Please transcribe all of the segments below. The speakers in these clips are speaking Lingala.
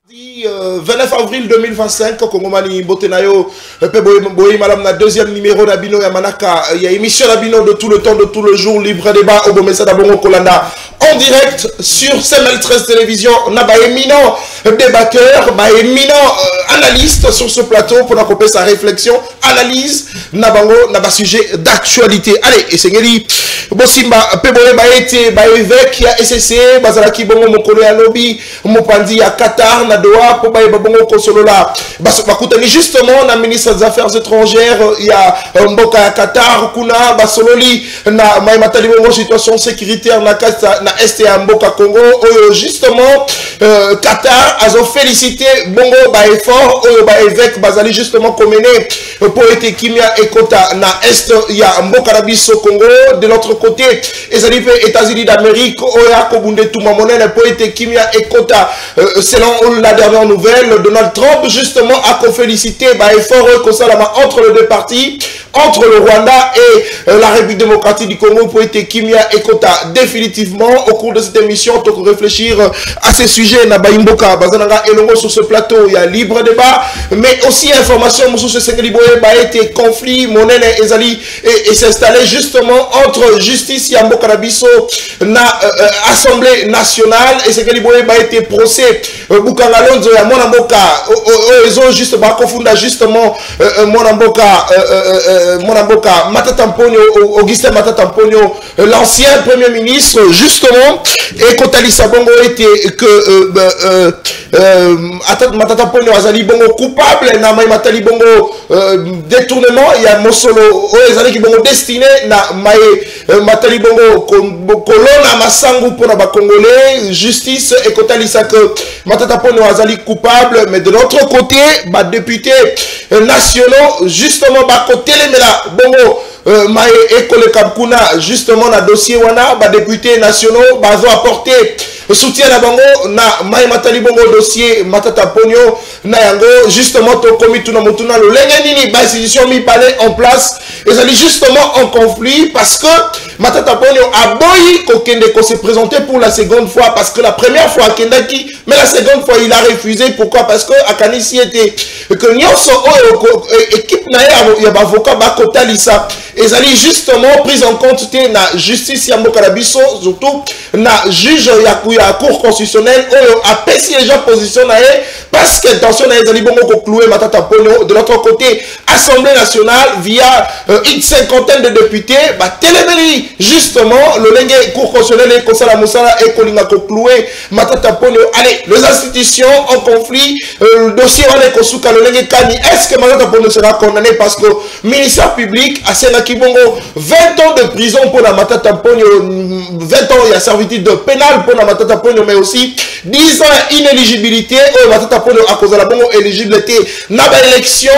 29 avril 2025, Kongomani Botenayo, Boy Madame, la deuxième numéro d'Abino Yamanaka, il y a émission d'Abino de tout le temps, de tout le jour, libre débat, au Bomessa d'Abongo Kolanda, en direct sur CML13 Télévision. On a un éminent débatteur, un éminent analyste sur ce plateau pour accompagner sa réflexion, analyse, Nabango, n'a pas sujet d'actualité. Allez, et c'est Ngeli, Bosimba, Peboye, Baete, Baevek, ya SSC, Bazalaki Bongo, Mokole Alobi, Mopandi, à Qatar, Nadoa, Pobaye Babongo, Kosolola, Basokakutani, justement, la ministre des Affaires étrangères, il y a Mboka à Qatar, Kuna, Basololi, na Maïmatali Bongo, situation sécuritaire, na Est et Mboka Congo, justement, Qatar, a félicité Bongo, ba effort, Baevek, Bazali, justement, Komene, pour être Kimia et Kota, na Est, il y a Mboka Rabiso Congo, de l'autre côté, et ça dit États-Unis d'Amérique, Oya Kobunde Toumamonel, pour être Kimia et Kota, selon la dernière nouvelle, Donald Trump, justement, a félicité, bah, effort, entre les deux parties, entre le Rwanda et la République démocratique du Congo, pour être Kimia et Kota. Définitivement, au cours de cette émission, on peut réfléchir à ces sujets, Nabaimboka, Bazananga et Longo sur ce plateau, il y a libre débat, mais aussi information, sur ce Sengliboé, bah, été conflit, Monene, Ezali, et s'installer justement entre justice, Yamboka Rabiso, na Assemblée nationale, et Sengliboé, bah, été procès, Bukangalonzo, ya Monamboka, ils ont juste, bah, confondé justement, Monamboka, Matatamponio, Augustin Matatamponio, l'ancien premier ministre, justement, et Kotali Sabongo était que Matatamponio Azali Bongo coupable, Namaï Matali Bongo détournement, il y a Mosolo, Ezali qui Bongo destiné, na Maï Matali Bongo Colonna Massangu pour la Congolais, justice, et Kotali Sake Matatamponio Azali coupable, mais de l'autre côté, bah, députés nationaux, justement, bah, côté les Bongo, Maé Ekole Kabkuna, justement, na dossier wana, ba députés nationaux, ba ont apporté soutien à Bango, na Maé Matali Bongo dossier, Matata Pogno, na yango, justement, to komi tuna motuna, le lengenini, ba institution mi palais en place, et ça dit justement en conflit, parce que Matata Pogno a boyi kokende ko se présenter pour la seconde fois, parce que la première fois, Kendaki, mais la seconde fois, il a refusé, pourquoi? Parce que Akanisi était, que Nyonso, équipe na ya avocat, ba kotalisa, et ça dit justement prise en compte na justice Yamboka Rabiso, surtout na juge ya cour constitutionnelle a payé les gens position parce que attention na ezali bongo ko clouer Matata Pogno. De l'autre côté, Assemblée nationale via une cinquantaine de députés, bah téléméri justement le lengue cour constitutionnelle et Kosala Moussala et Kolinga ko clouer Matata Pogno. Allez, les institutions en conflit, le dossier on est kosuka le lengue kani. Est-ce que Matata Pogno sera condamné parce que ministère public a Sénaki Bongo 20 ans de prison pour la Matata Pogno, 20 ans il y a servitude de pénal pour la Matata Pogno, mais aussi 10 ans inéligibilité Matata Pogno à cause de la bongo éligibilité na élection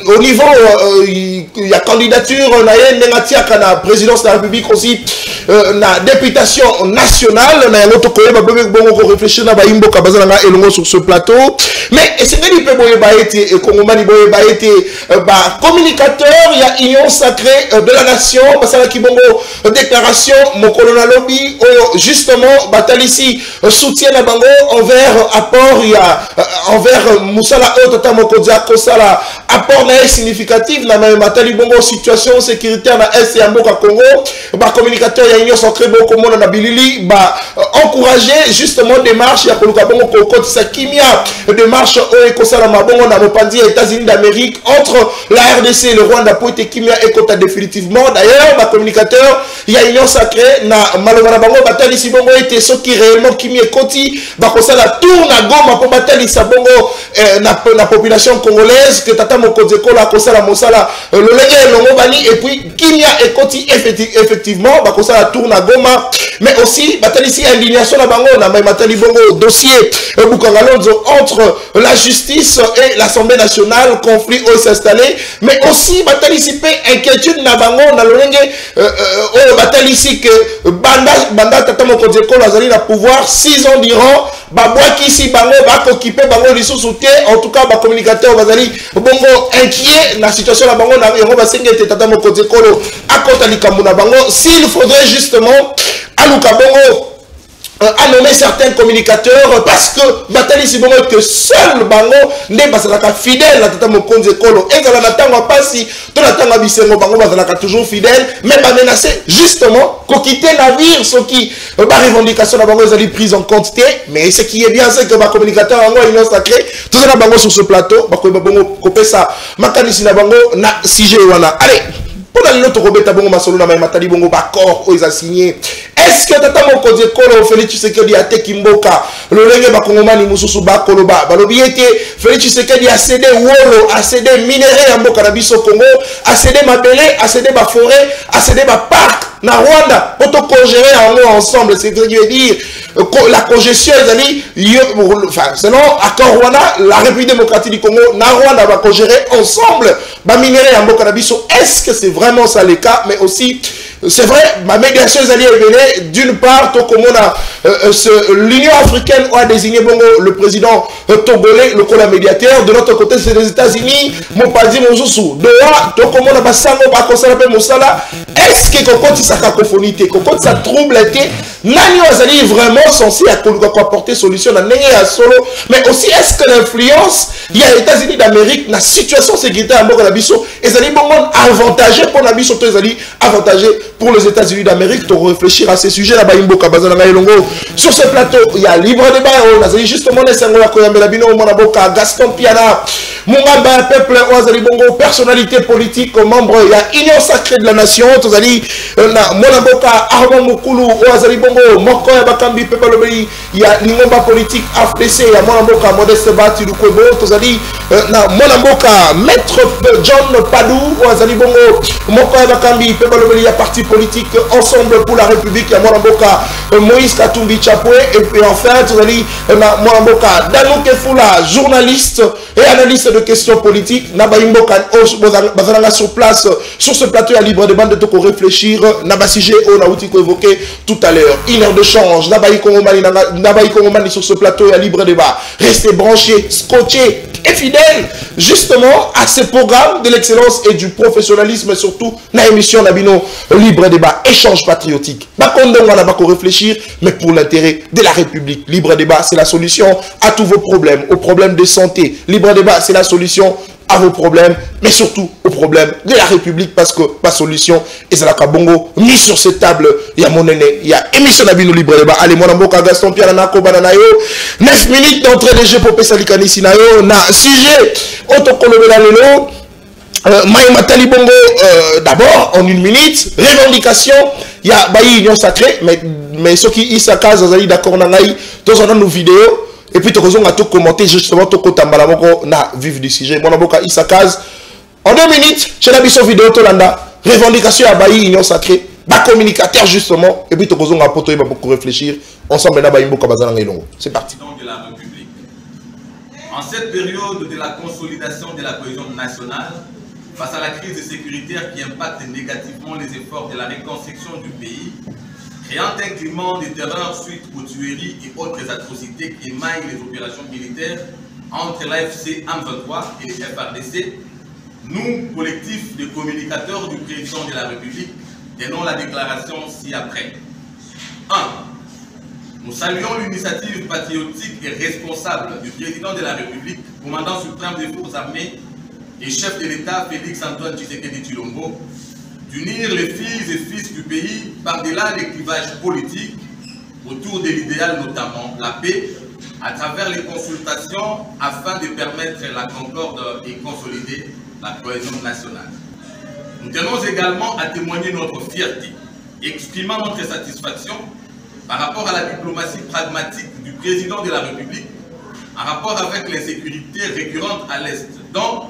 au niveau il y a candidature na la présidence de la République aussi na députation nationale na l'autre côté bongo réfléchir na imboka bazana elongo sur ce plateau, mais c'est que peut boye ba été Kongomani boye ba été ba communicateur, il y a union sacrée de la nation basala ki bongo déclaration Mokolo na lobby justement Batalisi soutient la bango envers apport, il y a envers Moussala Otata Mokodia Kosala apport na significatif na Matali bongo situation sécuritaire na Est et Mboka Congo, ba communicateur il y a union sacrée beaucoup monde na bilili ba encourager justement démarche ya koluka bongo kokoti sa kimia démarche o Kosala mabongo na Mopandi États-Unis d'Amérique entre la RDC et le Rwanda pour te kimia et kota définitivement. D'ailleurs ba communicateur il y a union sacrée na malobana bango Batalisi bongo était ce qui réellement kimi et koti ba kosala tour na Goma pour Batalisa bongo na population congolaise que tata mokozeko la kosala mosala le lenge longo bani et puis kimia et koti effectivement ba kosala tour na Goma, mais aussi Batalisi indignation na bango na Matali bongo dossier Bukangalonzo entre la justice et l'Assemblée nationale, conflit où s'installer, mais aussi Batalisi pe inquiétude na bango na lenge Batalisi que banda tata mokozeko la zali na pouvoir 6 ans d'Iran babwaki ici bango ba occupé bango lisusu te. En tout cas ba communicateur bazali bongo inquiet na situation la bango na yango basengete tata mokozeko akota likambo na bango s'il faudrait justement aluka bongo a nommé certains communicateurs parce que Batali Sibongo que seul bango ne bazalaka fidèle à tata mokonzi ekolo ezala na tango pasi to na tango bisengo bango bazalaka toujours fidèle mais ba menacer justement ko quitter navire ce qui ba revendication na bango ezali prise en compte mais ce qui est bien c'est que ba communicateur bango union sacrée tout ça na bango sur ce plateau ba ko bango kopesa makanisi na bango na sujet wana allez pour la note robeta bongo masolo na matali bongo bakor o isa signé est-ce que tata mokonzi ekolo Félix Tshisekedi a tekimboka le lenge bakongomani mususu bakoloba balobi ete Félix Tshisekedi a cédé wolo a cédé minerai ya mboka na biso Congo a cédé mabele a cédé ba forêt a cédé ba parc na Rwanda pour to congérer en ensemble c'est ce qui veut dire la congestion ezali enfin selon accord Rwanda la République démocratique du Congo na Rwanda va congérer ensemble ba minerai ya mboka na biso est-ce que c'est vraiment ça le cas mais aussi c'est vrai, ma médiation est allée d'une part, l'Union africaine a désigné bongo le président togolais, le col médiateur. De l'autre côté, c'est les États-Unis, mon padi, mon zousou. Doha, Tokomona Basango, Bakosala, Moussala. Est-ce que Kokot sa cacophonie, Kokot sa trouble était, Nani Azali vraiment censé apporter solution à Nengi à Solo, mais aussi est-ce que l'influence, il y a les États-Unis d'Amérique, la situation sécuritaire à Mboka Nabiso, et Zali Bongo avantagé pour Nabiso, Zali avantagé pour les États-Unis d'Amérique, pour réfléchir à ces sujets là-bas, sur ce plateau, il y a libre débat, on a justement les Sengola Koyamela Bino, Monaboka, Gaston Piana, Mungamba, peuple, Oazali Bongo, personnalité politique, membre, il y a Union sacrée de la nation, Tozali, Monaboka, Armand Moukoulou, Oazali Bongo, Mokoya Bakambi, Pepalobeli, il y a Lingomba politique, AFDC, il y a Monaboka, Modeste Bati, Lukwebo, Tozali, Monaboka, Maître John Padou, Oazali Bongo, Mokoya Bakambi, Pepalobeli, il y a parti politique ensemble pour la République, il y a Monaboka, Moïse Katumbi Chapoué, et puis enfin, Tozali, Monaboka, Danou Kefula, journaliste et analyste de questions politiques, Nabaimboka, Bazalanga sur place, sur ce plateau à libre débat de Toko réfléchir, Nabasige, on a outil évoqué tout à l'heure, une heure de change, Nabaï Kongomani sur ce plateau à libre débat, restez branchés, scotchés et fidèles, justement, à ce programme de l'excellence et du professionnalisme, et surtout, la émission Nabino, libre débat, échange patriotique. Bakondo, on a pas réfléchir, mais pour l'intérêt de la République. Libre débat, c'est la solution à tous vos problèmes, aux problèmes de santé. Libre débat, c'est la solution à vos problèmes, mais surtout aux problèmes de la République, parce que pas solution, et c'est la Kabongo, mis sur cette table, il y a mon aîné, il y a émission Nabino Libre Débat, allez, mon amboka Gaston Pierre Nako Bananayo, 9 minutes d'entrée de jeu pour Pesalikani Sinayo, na sujet, Otokolobela Lelo, Maïma Talibongo, d'abord, en 1 minute, revendication, il y a Bayi Union Sacrée, mais ceux qui y s'accasent, vous allez d'accord, dans nos vidéos, et puis, tu as tout commenté justement, tu as vif du sujet. Mon avocat Issakaz. En 2 minutes, chez la mission vidéo, Tolanda, revendication à Bayi, Union Sacrée, bas communicateur justement, et puis tu as beaucoup réfléchir. Ensemble, c'est parti. De la République. En cette période de la consolidation de la cohésion nationale, face à la crise sécuritaire qui impacte négativement les efforts de la reconstruction du pays, créant un climat de terreur suite aux tueries et autres atrocités qui émaillent les opérations militaires entre l'AFC M23 et les FARDC, nous, collectif de communicateurs du président de la République, tenons la déclaration ci-après. 1. Nous saluons l'initiative patriotique et responsable du président de la République, commandant suprême des forces armées et chef de l'État Félix-Antoine Tshisekedi Tshilombo, d'unir les filles et fils du pays par-delà les clivages politiques autour de l'idéal, notamment la paix, à travers les consultations afin de permettre la concorde et consolider la cohésion nationale. Nous tenons également à témoigner notre fierté, exprimant notre satisfaction par rapport à la diplomatie pragmatique du président de la République en rapport avec l'insécurité récurrente à l'Est, dont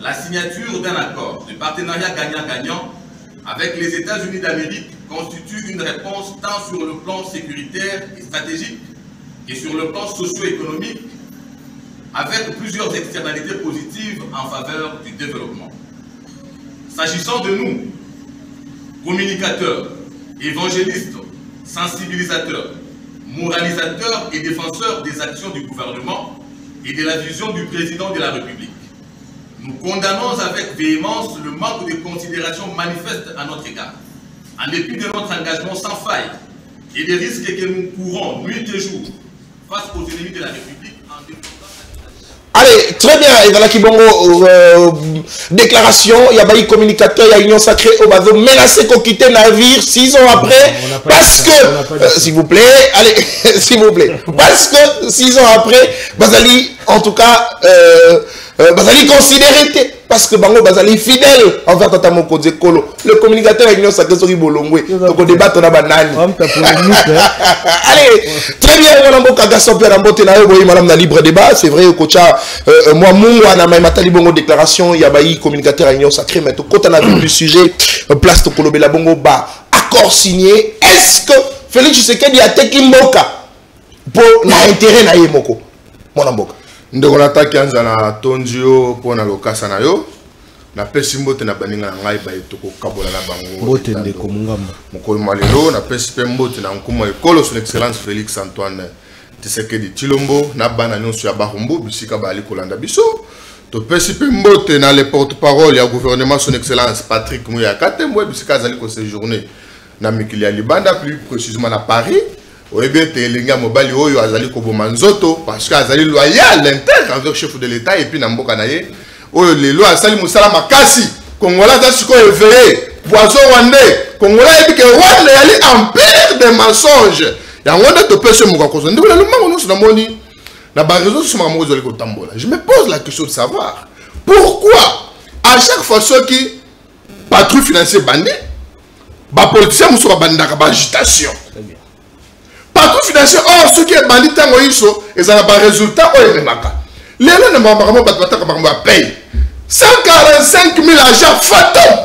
la signature d'un accord de partenariat gagnant-gagnant avec les États-Unis d'Amérique constitue une réponse tant sur le plan sécuritaire et stratégique que sur le plan socio-économique, avec plusieurs externalités positives en faveur du développement. S'agissant de nous, communicateurs, évangélistes, sensibilisateurs, moralisateurs et défenseurs des actions du gouvernement et de la vision du président de la République, nous condamnons avec véhémence le manque de considération manifeste à notre égard, en dépit de notre engagement sans faille et des risques que nous courons nuit et jour face aux ennemis de la République en défendant. Allez, très bien. Et dans la Kibongo déclaration, il y a des communicateurs, il y a Union Sacrée, on va menacer qu'on quitte le navire 6 ans après. Parce que, s'il vous plaît, allez, s'il vous plaît. Parce que 6 ans après, Bazali, en tout cas, Bazali considéré. Parce que Bango Bazali fidèle envers Tata Moko Zekolo. Le communicateur Union Sacrée Sori Bolongwe. Donc on débat on a banane. Allez, très bien, Madame Bokagasson Pierre Ambote Nayo, oui, Madame na libre débat. C'est vrai, Kocha, moi, Moua, na Matali Bongo déclaration, il y a bailli communicateur Union Sacrée, mais tout quand on a vu du sujet, place de Kolobela Bongo, bah, accord signé. Est-ce que Félix Tshisekedi a teki Mboka pour l'intérêt na Yemoko? Mon Amboka. Ndeko nataki anza na tondio po na lokasa na yo na pesi mbote na baninga na ngai ba etoko kabola na bango mbote ndeko mungamba mokolo malelo na pesi pe mbote na nkuma ekolo son excellence Félix Antoine Tshisekedi Tshilombo na bana nyonso ya Bahumbu bisika bali kolanda biso to pesi pe mbote na le porte-parole ya gouvernement son excellence Patrick Mouya Katembo bisika azali ko séjourner na mikili ya Libanda plus précisément na Paris. Oui, bien, Telinga Mobali Oyo Azali Koboma Nzoto, parce qu'Azali loyal, l'intègre envers le chef de l'État, et puis Namboka Naye, Oyo les lois Azali Moussala Makasi, Congolais Zasiko éveillé, Poisson Rwandais, Congolais et que Rwanda est empire des mensonges. Il y a un monde de personnes qui ont dit, je me pose la question de savoir pourquoi, à chaque fois, ceux qui patrouillent financiers bandits, les politiciens sont bandits d'agitation. Partout financier, or ceux qui est bandit tango iso, ils ont un résultat au Yemaka. Les gens ne m'ont pas payé 145 000 agents fataux.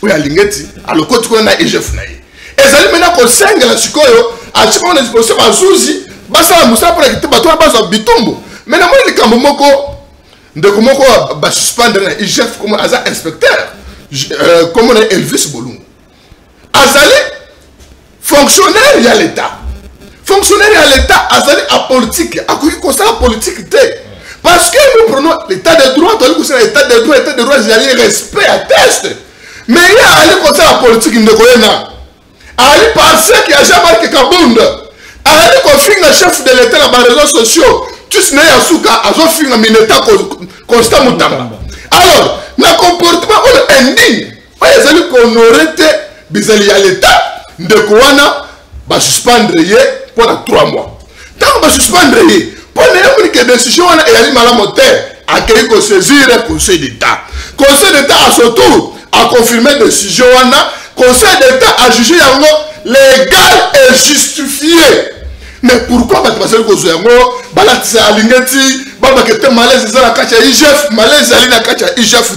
Oui, à l'ingeti, à le côté qu'on a EGF naï. Et ça dit maintenant qu'on saigne la sukoyo, à chaque fois on est disposé à Zouzi, basa la moussa pour quitter bateau à base de bitombo. Maintenant moi les kamomoko, de comment on va suspendre la EGF comme un inspecteur, comme on est Elvis Bolungu. Azali, fonctionnaire, il y a l'État. Fonctionnaire à l'État, azali à politique, à quoi il la politique. Parce que nous prenons l'état de droit, l'état de droit, il y a respect à test. Mais il y a la politique de Goyena. Ali penser qu'il y a jamais que Kabunda. Ali confie le chef de l'État dans les réseaux sociaux. Tu sais, il y a un fin de l'État constant mutamba. Alors, le comportement indigne, il y a qu'on aurait été bizarre à l'État de Kouana, va suspendre pour 3 mois. Tant qu'on va suspendre, pour les décisions, il y a un moteur à qui saisir le Conseil d'État. Le Conseil d'État, à son tour, a confirmé la décision. Le Conseil d'État a jugé légal et justifié. Mais pourquoi tu vas dire que tu as malaise à la IGF, malaise à la IGF,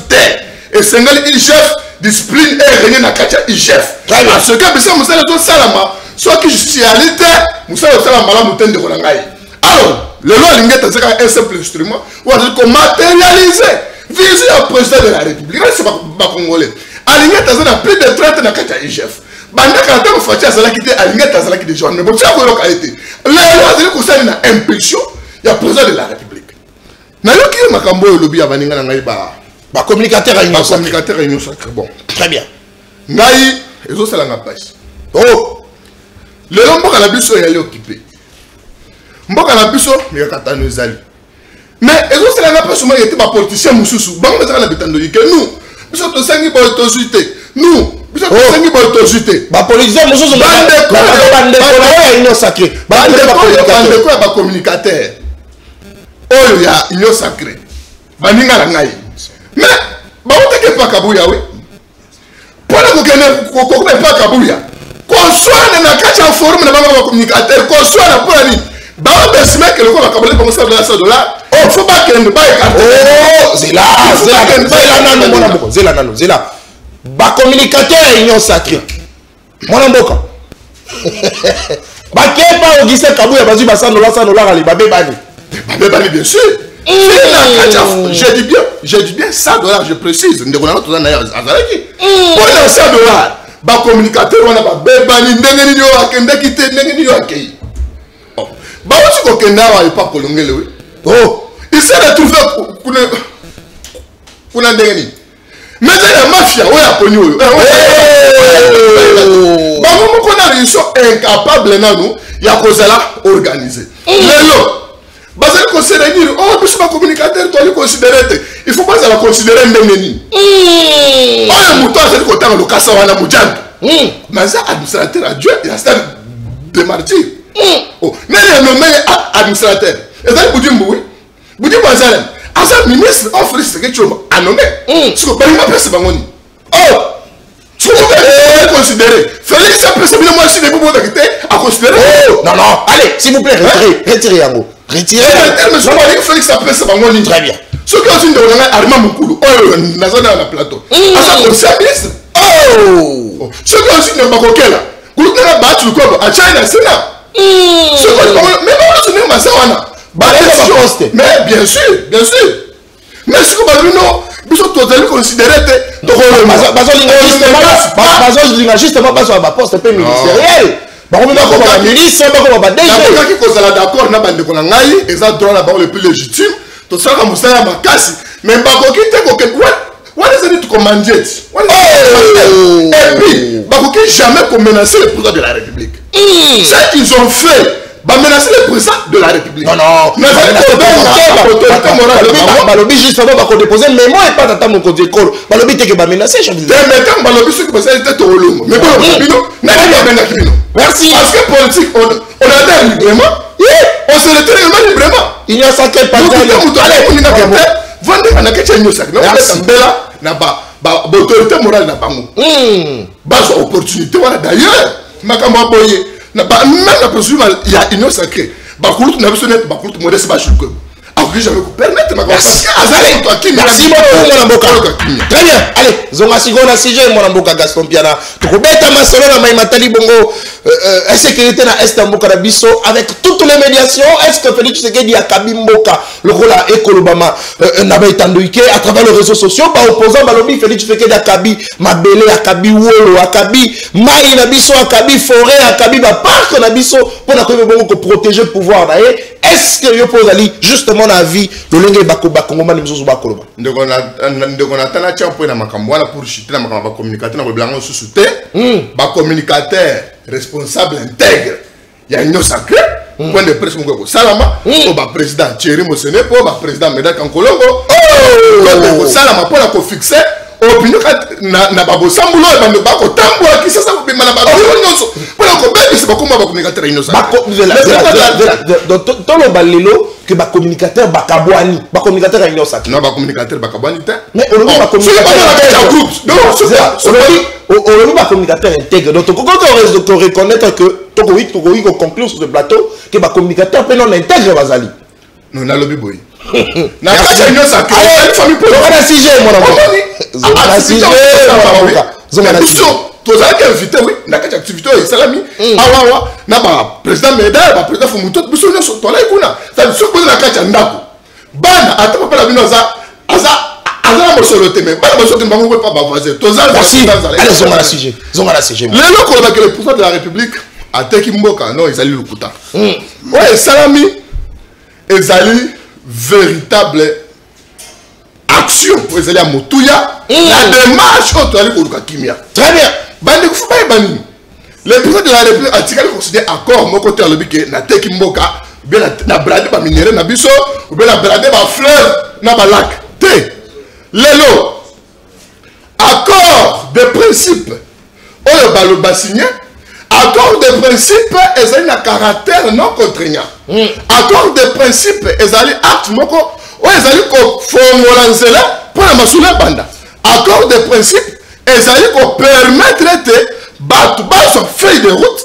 et c'est IGF discipline et rien à IGF. Parce que Salama, soit qui justifialité, nous allons faire un malade de Rolangaï. Alors, le loi Lingette c'est un simple instrument, ou alors matérialiser, viser le président de la République. C'est pas congolais. Alingette a plus de 30 dans la IGF. Banda quand on fait ça, qui était Alingette a qui des gens. Mais bon, ça va localité. La loi concerne une impulsion, il y a président de la République. N'a-t-il qui est Makambo et lobby à Baninga Nangaïba? Communicateur à Union Sacrée. Communicateur à Union Sacrée. Bon. Très bien. Naï, et ça, c'est la page. Oh! Le nom de la biso est occupé. Mboka na biso, il y a katano ezali. Mais et ça, c'est la page, il y a des politiciens moussous. Bon, mais ça, la bitando que nous. Biso to sangi ba autorité. Nous, biso to sangi ba autorité. Ba politiciens moussous, bande de Union Sacrée. Bande de communicateur. Oh, il y a Union Sacrée. Baninga la ngai. Mais, bah on t'inquiète pas Kabouya, oui. Pour la qu'on n'est pas Kabouya. Qu'on soit dans la carte en forum, on n'a pas de communicateur. Qu'on soit dans la police. Bah on décime que le corps va Kabouya comme ça de la $100. Oh, il ne faut pas qu'elle ne baille carte. Oh, c'est là. Bah communicateur à Union Sacrée. Mon amboka. Bah qu'est-ce pas Augustin Kabouya, vas-y, bah $100 à l'Ibabé Bani. Babé Bani, bien sûr. J'ai dit bien $100, je précise. Pour les $100, les communicateurs, on a des bébani, il s'est retrouvé mais il y a mafia, bango moko na ils sont incapables nanu ya kozala organiser lelo bazali considérer oh biso ba communicateur to ali considérer il faut pas la considérer ndenge nini oyo muto azali kotanga lokasa wana mujanda mais ça administrateur adjoint ya stade de martyr oh nani ya nommé administrateur ezali budimbu oui budimbu azali asa ministre office que tu as nommé ce que pas personne bangoni oh tu peux considérer Félix après c'est bien moi aussi des bobos d'acté à considérer non non allez s'il vous plaît retirez yango retirez mais je vois que Félix après c'est bangoni très bien ce que aussi de la Armand Mukulu oh na zona na plateau asa conseil ministre oh ce que aussi ne bakokela groupe na battu ko a China Sénat ce que mais on se ne masawana mais bien sûr mais ce que Baluno biso totalement considéré justement pas sur la poste ministériel ministre qui cause la d'accord na bande ko ngai eza droit là bas le plus légitime to saka musala makasi mais bakoki te ko what is it to command it et puis bakoki jamais ko menacer le président de la République ce qu'ils ont fait bah menacer le président de la République. Non, non. Mais balobi justement va déposer mais moi et pas tata mon côté école. Balobi te que va menacer chef de. Mais quand balobi ce que vous avez été au long. Mais bon, merci. Parce que politique on adhère librement. On se retrouve librement. Il n'y a ça que pas allez, on y a que vendre on a que chez nous ça. Mais on est là na ba autorité morale na bango. Ba opportunité voilà d'ailleurs. Makamba boye. Même la procédure, il y a une sacrée. Bakoulou n'a besoin d'être Bakoulou modeste Bachoukou. Alors que j'avais permettre ma merci beaucoup mon amboka. Très bien. Allez, zonga sigona sije mon amboka Gaston Piana. To beta masolo na maimatali bongo insécurité na est amboka na biso avec toutes les médiations. Est-ce que Félix Tshisekedi a kabimboka le rola ekolobama na baitandouike à travers les réseaux sociaux ba opposant balobi Félix Tshisekedi a kabi mabele a kabi wolo a kabi mai na biso a kabi forêt a kabi ba parc na biso pour na ko bongo ko protéger le pouvoir na est-ce que yo pose ali justement na vie le lenge bako bakongo mani misozo bakoloba ndeko na tana champo na makambo wana pour chuter na makambo ba communicateur na blanco susute ba communicateur responsable intègre ya nyo sacré point de presse moko salama o ba président Thierry Mosene po ba président Medak Nkolongo ko salama pour la ko fixer opinion na babo sambulo e bando bako tambola ki sasa ko bimana babo nyonso pour ko bebi se bakoma ba communicateur nyo sacré dans le balelo que ba communicateur bakabwani ba communicateur à nyo sacré non ba communicateur bakabwani te mais on ba communicateur on ba communicateur intègre donc on reconnaître que Tokoï conclure sur ce plateau que ba communicateur peut non intègre bazali non na lobby boy na kacha nyo sacré famille pour on a sujet mon ami on a sujet on a sujet tozalaki invité oui na kati activité oyo esalami awawa na baprésident Médard baprésident Fumuto biso nyonso tolai kuna soki boza na kati ya ndako bana ata papa na bino aza na mosolo te mais bana basoki bango mpe pa bavoisin zonga na sujet lelo kolobaki le président de la République ateki mboka non ezali lokuta oyo esalami ezali véritable action oyo ezali ya motuya la démarche oyo toyali koluka kimia très bien bande ko fa bani le président de la République a tiré considérer accord mon côté lobi que na teki mboka bien na brader ba minéraux na biso ou bien na brader ba fleuve na ba lac te lelo accord de principe oyo baloba signé accord de principe ezali na caractère non contraignant accord de principe ezali acte moko oyo ezali ko fongola nzela pour na masula banda accord de principe ezali ko permettre te batu baso feuille de route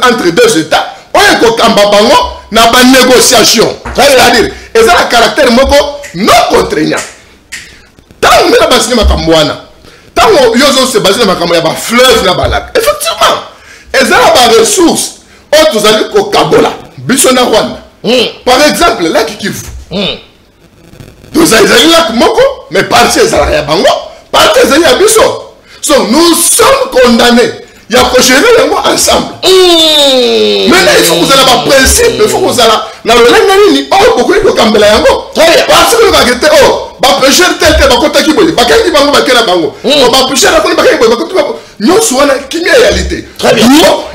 entre deux états oyo ko kamba bango na ba négociation c'est-à-dire ezali na caractère moko non contraignant tant mena basine makambo wana tant yozo se basine makambo ya ba fleuve na ba lac effectivement ezali ba ressources oyo tozali ko kabola biso na Rwanda par exemple lac Kivu tozali lac moko mais partie ezala ya bango partie ezali ya biso so nous sommes condamnés il y a que gérer les mots ensemble maintenant il faut que vous ayez un principe il faut que vous ayez na lolenge nini oh beaucoup de kambela yango parce que le kakete oh ba bapêcheur tel tel bakotaki boye bakangi bango bakela bango bapêcheur akoni bakangi boye bakoti bango nyonso wana kimia réalité. Très bien.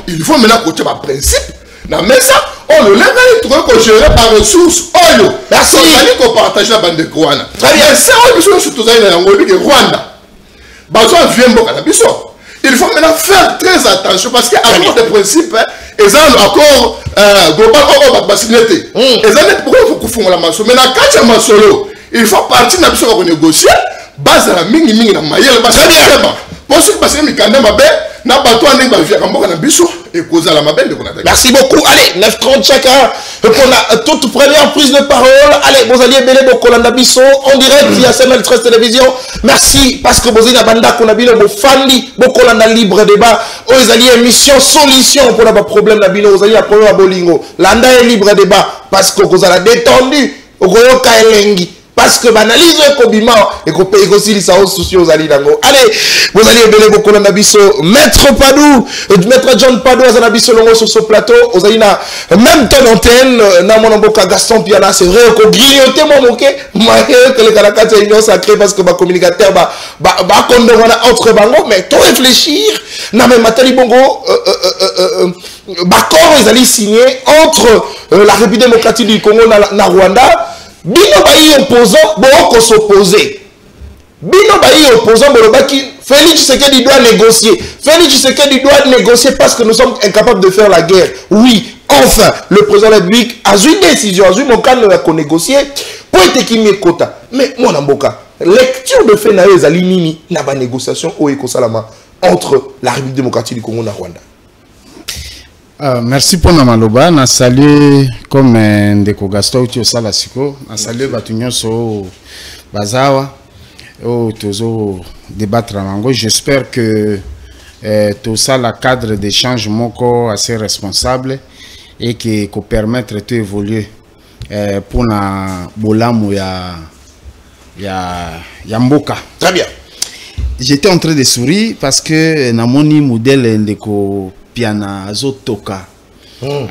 Il faut maintenant côté ba principe na mesa on le lève et trouver qu'on gérer par ressources oyo. Merci. On va partager la bande de Rwanda. Très bien. C'est on biso surtout dans le Rwanda. Bazo vient mboka na biso. Il faut maintenant faire très attention parce que à cause des principes et ça encore global on va signer. Et ça n'est pourquoi il faut qu'on fasse la maso. Mais na kacha masolo, il faut partir na biso pour négocier base la mingi na mayele base. Très bien. Pour ce que mi kanda mabe na bato ane ba via mboka na biso et cause la mabe de konata. Merci beaucoup. Allez, 9h30 chacun pour la toute première prise de parole. Allez, vous alliez belé Bokolanda Bisso en direct via CML 13 Télévision. Merci parce que vous avez banda qu'on a bien vos fandi Bokolanda libre débat. Vous alliez émission solution pour le problème na bino. Vous alliez la problème à Bolingo. Landa est libre débat parce que vous avez détendu. Ogoyoka elengi. Parce que banalise Kobima et qu'on paye aussi les soucis aux alliés d'ango. Allez, vous allez belé beaucoup dans Nabiso. Maître Padou, Maître John Padou, à Nabiso Longo sur ce plateau. Vous allez na même ton antenne, na mon amboka Gaston Piana, c'est vrai qu'on grignote mon moqué. Maïe que les Kalakat c'est union sacrée parce que ma communicateur va condamner entre bango, mais tout réfléchir. Na même Matali Bongo, Bakor, ils allaient signer entre la République démocratique du Congo na Rwanda. Bino bayi opposant, bon s'opposer. Bino bayi opposant, bolobaki, Félix Tshisekedi doit négocier. Félix Tshisekedi doit négocier parce que nous sommes incapables de faire la guerre. Oui, enfin, le président de la République a eu une décision, a eu mon cas de négocier pour être qui met quota. Mais mon amboka, lecture de fait naïe Zalinini n'a pas négociation au Ekosalama entre la République démocratique du Congo et Rwanda. Merci pour Namaloba. Na salué comme Ndeko Gaston Uti Osala Siko. Na salué Batunyo So Bazawa. Tozo débattre en j'espère que tout ça le cadre d'échange moko assez responsable et qui peut permettre de évoluer pour na bolamu ya mboka. Très bien. J'étais en train de sourire parce que na moni modèle Ndeko Piana Azotoka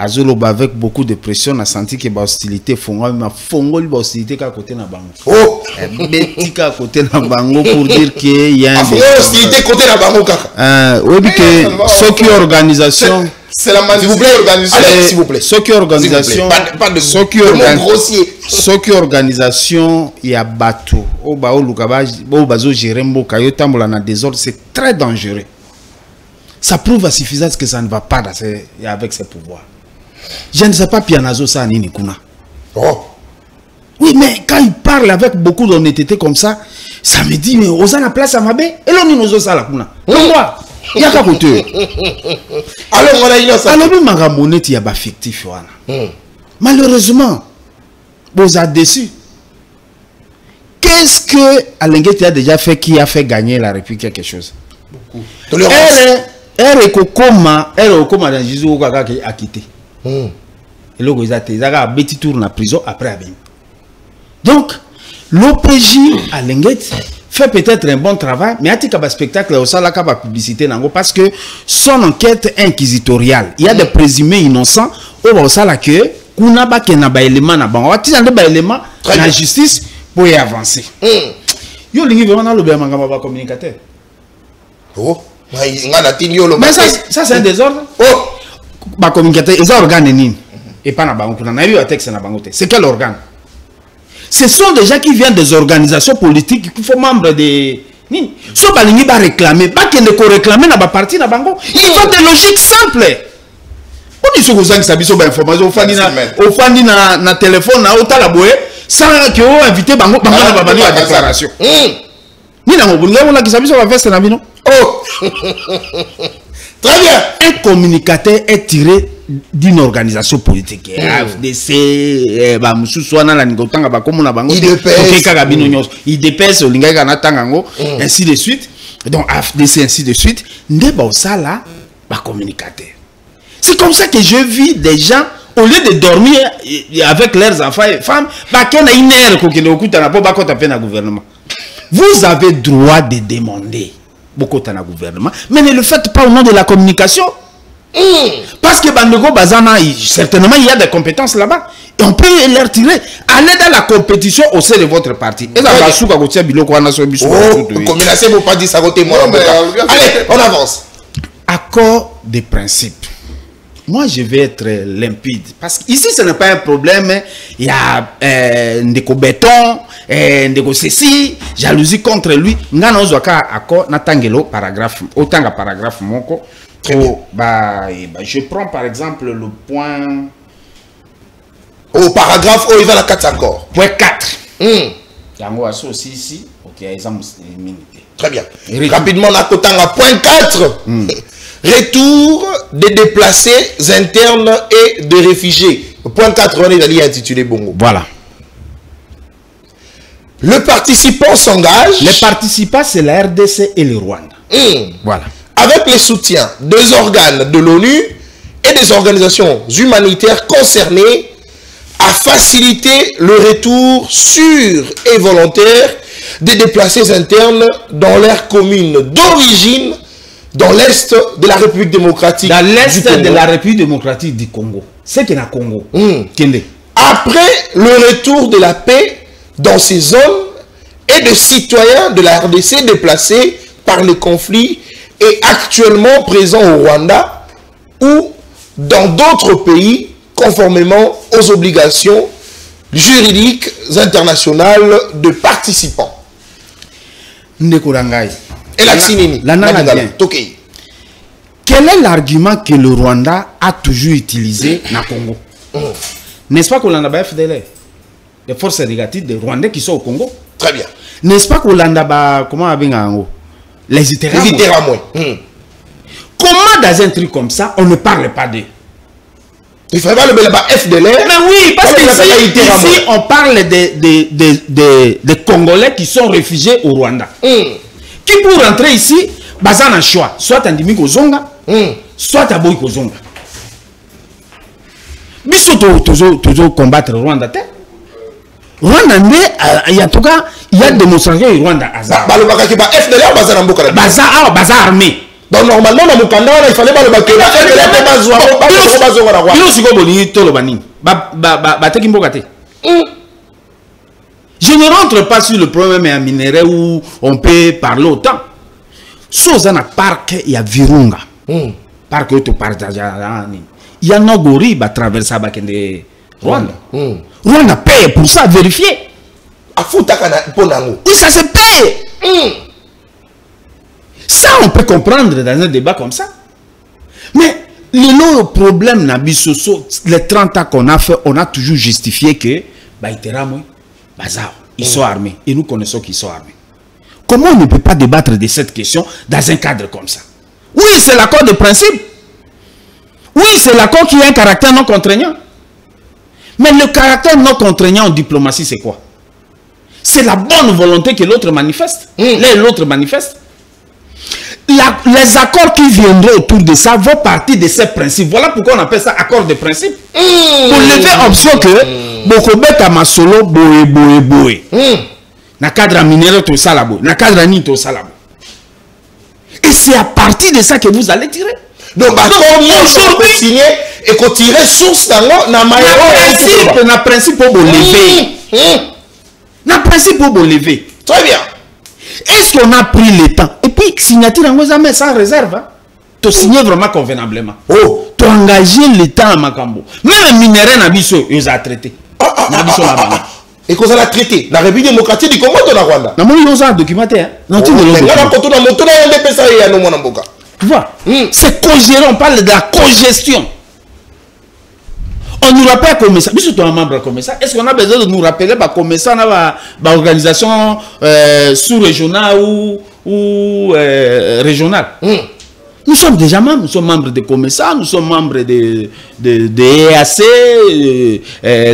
Azoloba avec beaucoup de pression, on a senti que l'hostilité fongo l'hostilité à côté na bango. Oh, betika à côté na bango pour dire qu'il y a une hostilité côté na bango kaka. Oui, que ce qui organisation c'est la manipulation organisation. S'il vous plaît. Ce qui organisation pas de ce qui organisation il y a bateau au ba olukaba au bazo gérer mboka yo tambola na désordre, c'est très dangereux. Ça prouve à suffisance que ça ne va pas avec ses pouvoirs. Je ne sais pas Pianazo ça ni Nikuna. Oh. Oui, mais quand il parle avec beaucoup d'honnêteté comme ça, ça me dit, mais on a la place à Mabé. Et l'on nous ça la Kuna. Pourquoi? Il y a qu'à côté. Alors, on a une alors, même Magamonet, il y a pas fictif. Malheureusement, vous êtes déçus. Qu'est-ce que Alenguet a déjà fait qui a fait gagner la République quelque chose? Beaucoup. Elle est comme dans Jésus qui a quitté. Et là, ils ont petit tour en prison après. Donc, l'OPJ à Lenguet fait peut-être un bon travail, mais il y a un spectacle au la publicité parce que son enquête inquisitoriale, il y a des présumés innocents au Sala que kuna ba kena ba élément na bango ati ande ba élément na justice pour y avancer. Yo lingi vraiment le bien mangama ba communicateur. Oh. Mais ça c'est un désordre. Oh, bah communicateur, ils ont organe nini et pas na bango. Na eu un texte na bango. C'est quel organe? Ce sont des gens qui viennent des organisations politiques qui font membres de nini. So balingi ba réclamer, pas que ne ko réclamer na ba parti na bango. Ils ont des logiques simples. On dit ce que vous avez sabiso ba information au fandi na téléphone na otala boye sans que on invité bango na ba bani la déclaration. Ni na ngobunga on a ki sabiso ba veste na bino. Oh. Très bien. Un communicateur est tiré d'une organisation politique. AFDC, IDPS, ainsi de suite. Donc AFDC, ainsi de suite. C'est comme ça que je vis des gens, au lieu de dormir avec leurs enfants et femmes, vous avez droit de demander beaucoup de gouvernement, mais ne le faites pas au nom de la communication. Parce que Bandego Bazana, certainement, il y a des compétences là-bas. Et on peut les retirer. Allez dans la compétition au sein de votre parti. Et ça va souka gotia biloko wana so biso. Comme il a c'est pas dit ça côté moi. Allez, on avance. Accord de principe. Moi, je vais être limpide. Parce qu'ici, ce n'est pas un problème. Il y a Ndeko Béton, Ndeko Ceci, jalousie contre lui. Ngana ozwaka accord natangelo paragraphe. Autant que paragraphe moko. Je prends par exemple le point... Au paragraphe, il va la 4 accords. Point 4. Yango aso aussi ici. Ok, très bien. Rapidement, on a point 4. Retour des déplacés internes et des réfugiés. Point 4, on est intitulé Bongo. Voilà. Le participant s'engage. Les participants, c'est la RDC et le Rwanda. Voilà. Avec les soutiens des organes de l'ONU et des organisations humanitaires concernées à faciliter le retour sûr et volontaire des déplacés internes dans leur commune d'origine dans l'est de la République démocratique. Dans l'est de la République démocratique du Congo. C'est qu'il y a Congo. Après le retour de la paix dans ces zones et de citoyens de la RDC déplacés par les conflits et actuellement présents au Rwanda ou dans d'autres pays conformément aux obligations juridiques internationales de participants. Ndekorangai. Et la Tsinini. Quel est l'argument que le Rwanda a toujours utilisé dans le Congo? N'est-ce pas qu'on a un FDL? Les forces négatives des Rwandais qui sont au Congo? Très bien. N'est-ce pas qu'on a comment les Iteramoué? Comment dans un truc comme ça, on ne parle pas d'eux? Il faudrait pas le FDL. Mais oui, parce que ici, on parle des Congolais qui sont réfugiés au Rwanda. Qui pour rentrer ici, bazan a choix. Soit un dimi kozonga, soit un boy kozonga. Biso toujours combattre Rwanda. Rwanda, il y a en tout cas, il y a des démonstrations au Rwanda. Bazar armé. Donc normalement, dans le Kanda, il fallait pas le baquer. Je ne rentre pas sur le problème minéraire où on peut parler autant. Chose dans le parc, il y a Virunga. Parc où tu partages. Il y a Nogori qui traverse le Rwanda. Rwanda paye pour ça, vérifier. Oui, ça se paye. Ça, on peut comprendre dans un débat comme ça. Mais le problème, les 30 ans qu'on a fait, on a toujours justifié que ils sont armés. Et nous connaissons qu'ils sont armés. Comment on ne peut pas débattre de cette question dans un cadre comme ça? Oui, c'est l'accord de principe. Oui, c'est l'accord qui a un caractère non contraignant. Mais le caractère non contraignant en diplomatie, c'est quoi? C'est la bonne volonté que l'autre manifeste. L'autre manifeste. Les accords qui viendront autour de ça vont partir de ces principes. Voilà pourquoi on appelle ça accord de principe. Pour lever option que Bokobeka Masolo boé. Na cadre minéraux tout ça là-bas. Na cadre ni tout ça là-bas. Et c'est à partir de ça que vous allez tirer. Donc aujourd'hui signer et qu'on tirer source dans na principe pour lever. Na principe pour lever. Très bien. Est-ce qu'on a pris le temps? Et puis, signature en Gozamé sans réserve. Tu signes vraiment convenablement. Tu engages le temps à Makambo. Même le minerai Nabiso, ils ont traité. Et qu'on a traité. La République démocratique du Congo de la Rwanda. Ils ont documenté. Tu vois? C'est co-géré, on parle de la co-gestion. On nous rappelle comme ça. Nous sommes membres comme ça. Est-ce qu'on a besoin de nous rappeler comme ça dans l'organisation sous-régionale ou régionale? Nous sommes déjà membres. Nous sommes membres de Comessa, nous sommes membres de EAC,